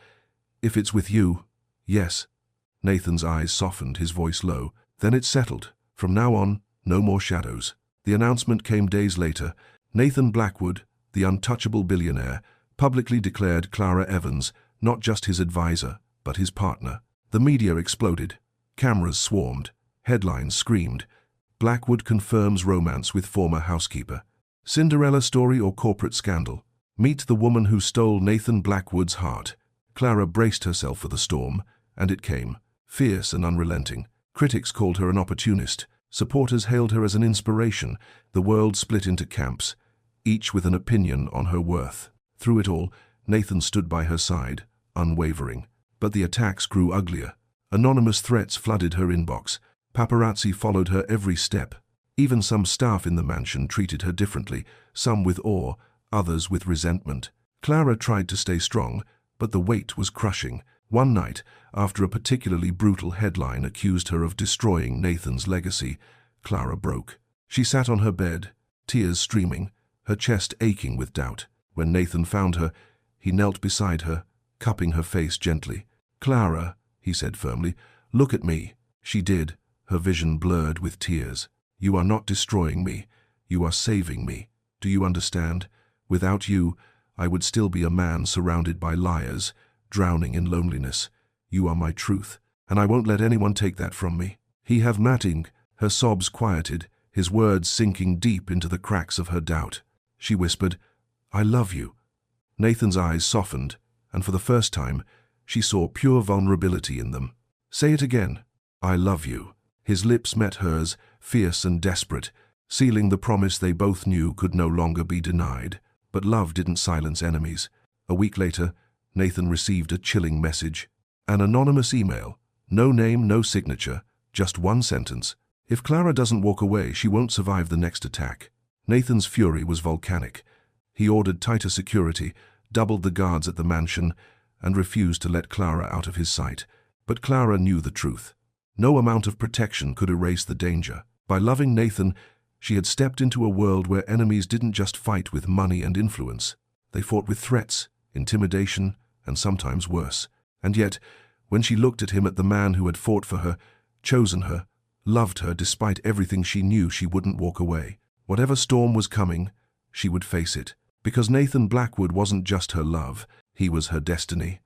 "If it's with you, yes." Nathan's eyes softened, his voice low. "Then it's settled. From now on, no more shadows." The announcement came days later. Nathan Blackwood, the untouchable billionaire, publicly declared Clara Evans not just his advisor, but his partner. The media exploded. Cameras swarmed. Headlines screamed. "Blackwood confirms romance with former housekeeper." Cinderella story or corporate scandal? Meet the woman who stole Nathan Blackwood's heart. Clara braced herself for the storm, and it came, fierce and unrelenting. Critics called her an opportunist. Supporters hailed her as an inspiration. The world split into camps, each with an opinion on her worth. Through it all, Nathan stood by her side, unwavering. But the attacks grew uglier. Anonymous threats flooded her inbox. Paparazzi followed her every step. Even some staff in the mansion treated her differently, some with awe, others with resentment. Clara tried to stay strong, but the weight was crushing. One night, after a particularly brutal headline accused her of destroying Nathan's legacy, Clara broke. She sat on her bed, tears streaming, her chest aching with doubt. When Nathan found her, he knelt beside her, cupping her face gently. "Clara," he said firmly, "look at me." She did, her vision blurred with tears. "You are not destroying me. You are saving me. Do you understand? Without you, I would still be a man surrounded by liars, drowning in loneliness. You are my truth, and I won't let anyone take that from me." "He have matting." Her sobs quieted, his words sinking deep into the cracks of her doubt. She whispered, "I love you." Nathan's eyes softened, and for the first time, she saw pure vulnerability in them. "Say it again." "I love you." His lips met hers, fierce and desperate, sealing the promise they both knew could no longer be denied. But love didn't silence enemies. A week later, Nathan received a chilling message. An anonymous email. No name, no signature, just one sentence. "If Clara doesn't walk away, she won't survive the next attack." Nathan's fury was volcanic. He ordered tighter security, doubled the guards at the mansion, and refused to let Clara out of his sight. But Clara knew the truth. No amount of protection could erase the danger. By loving Nathan, she had stepped into a world where enemies didn't just fight with money and influence. They fought with threats, intimidation, and sometimes worse. And yet, when she looked at him, at the man who had fought for her, chosen her, loved her despite everything, she knew she wouldn't walk away. Whatever storm was coming, she would face it. Because Nathan Blackwood wasn't just her love, he was her destiny.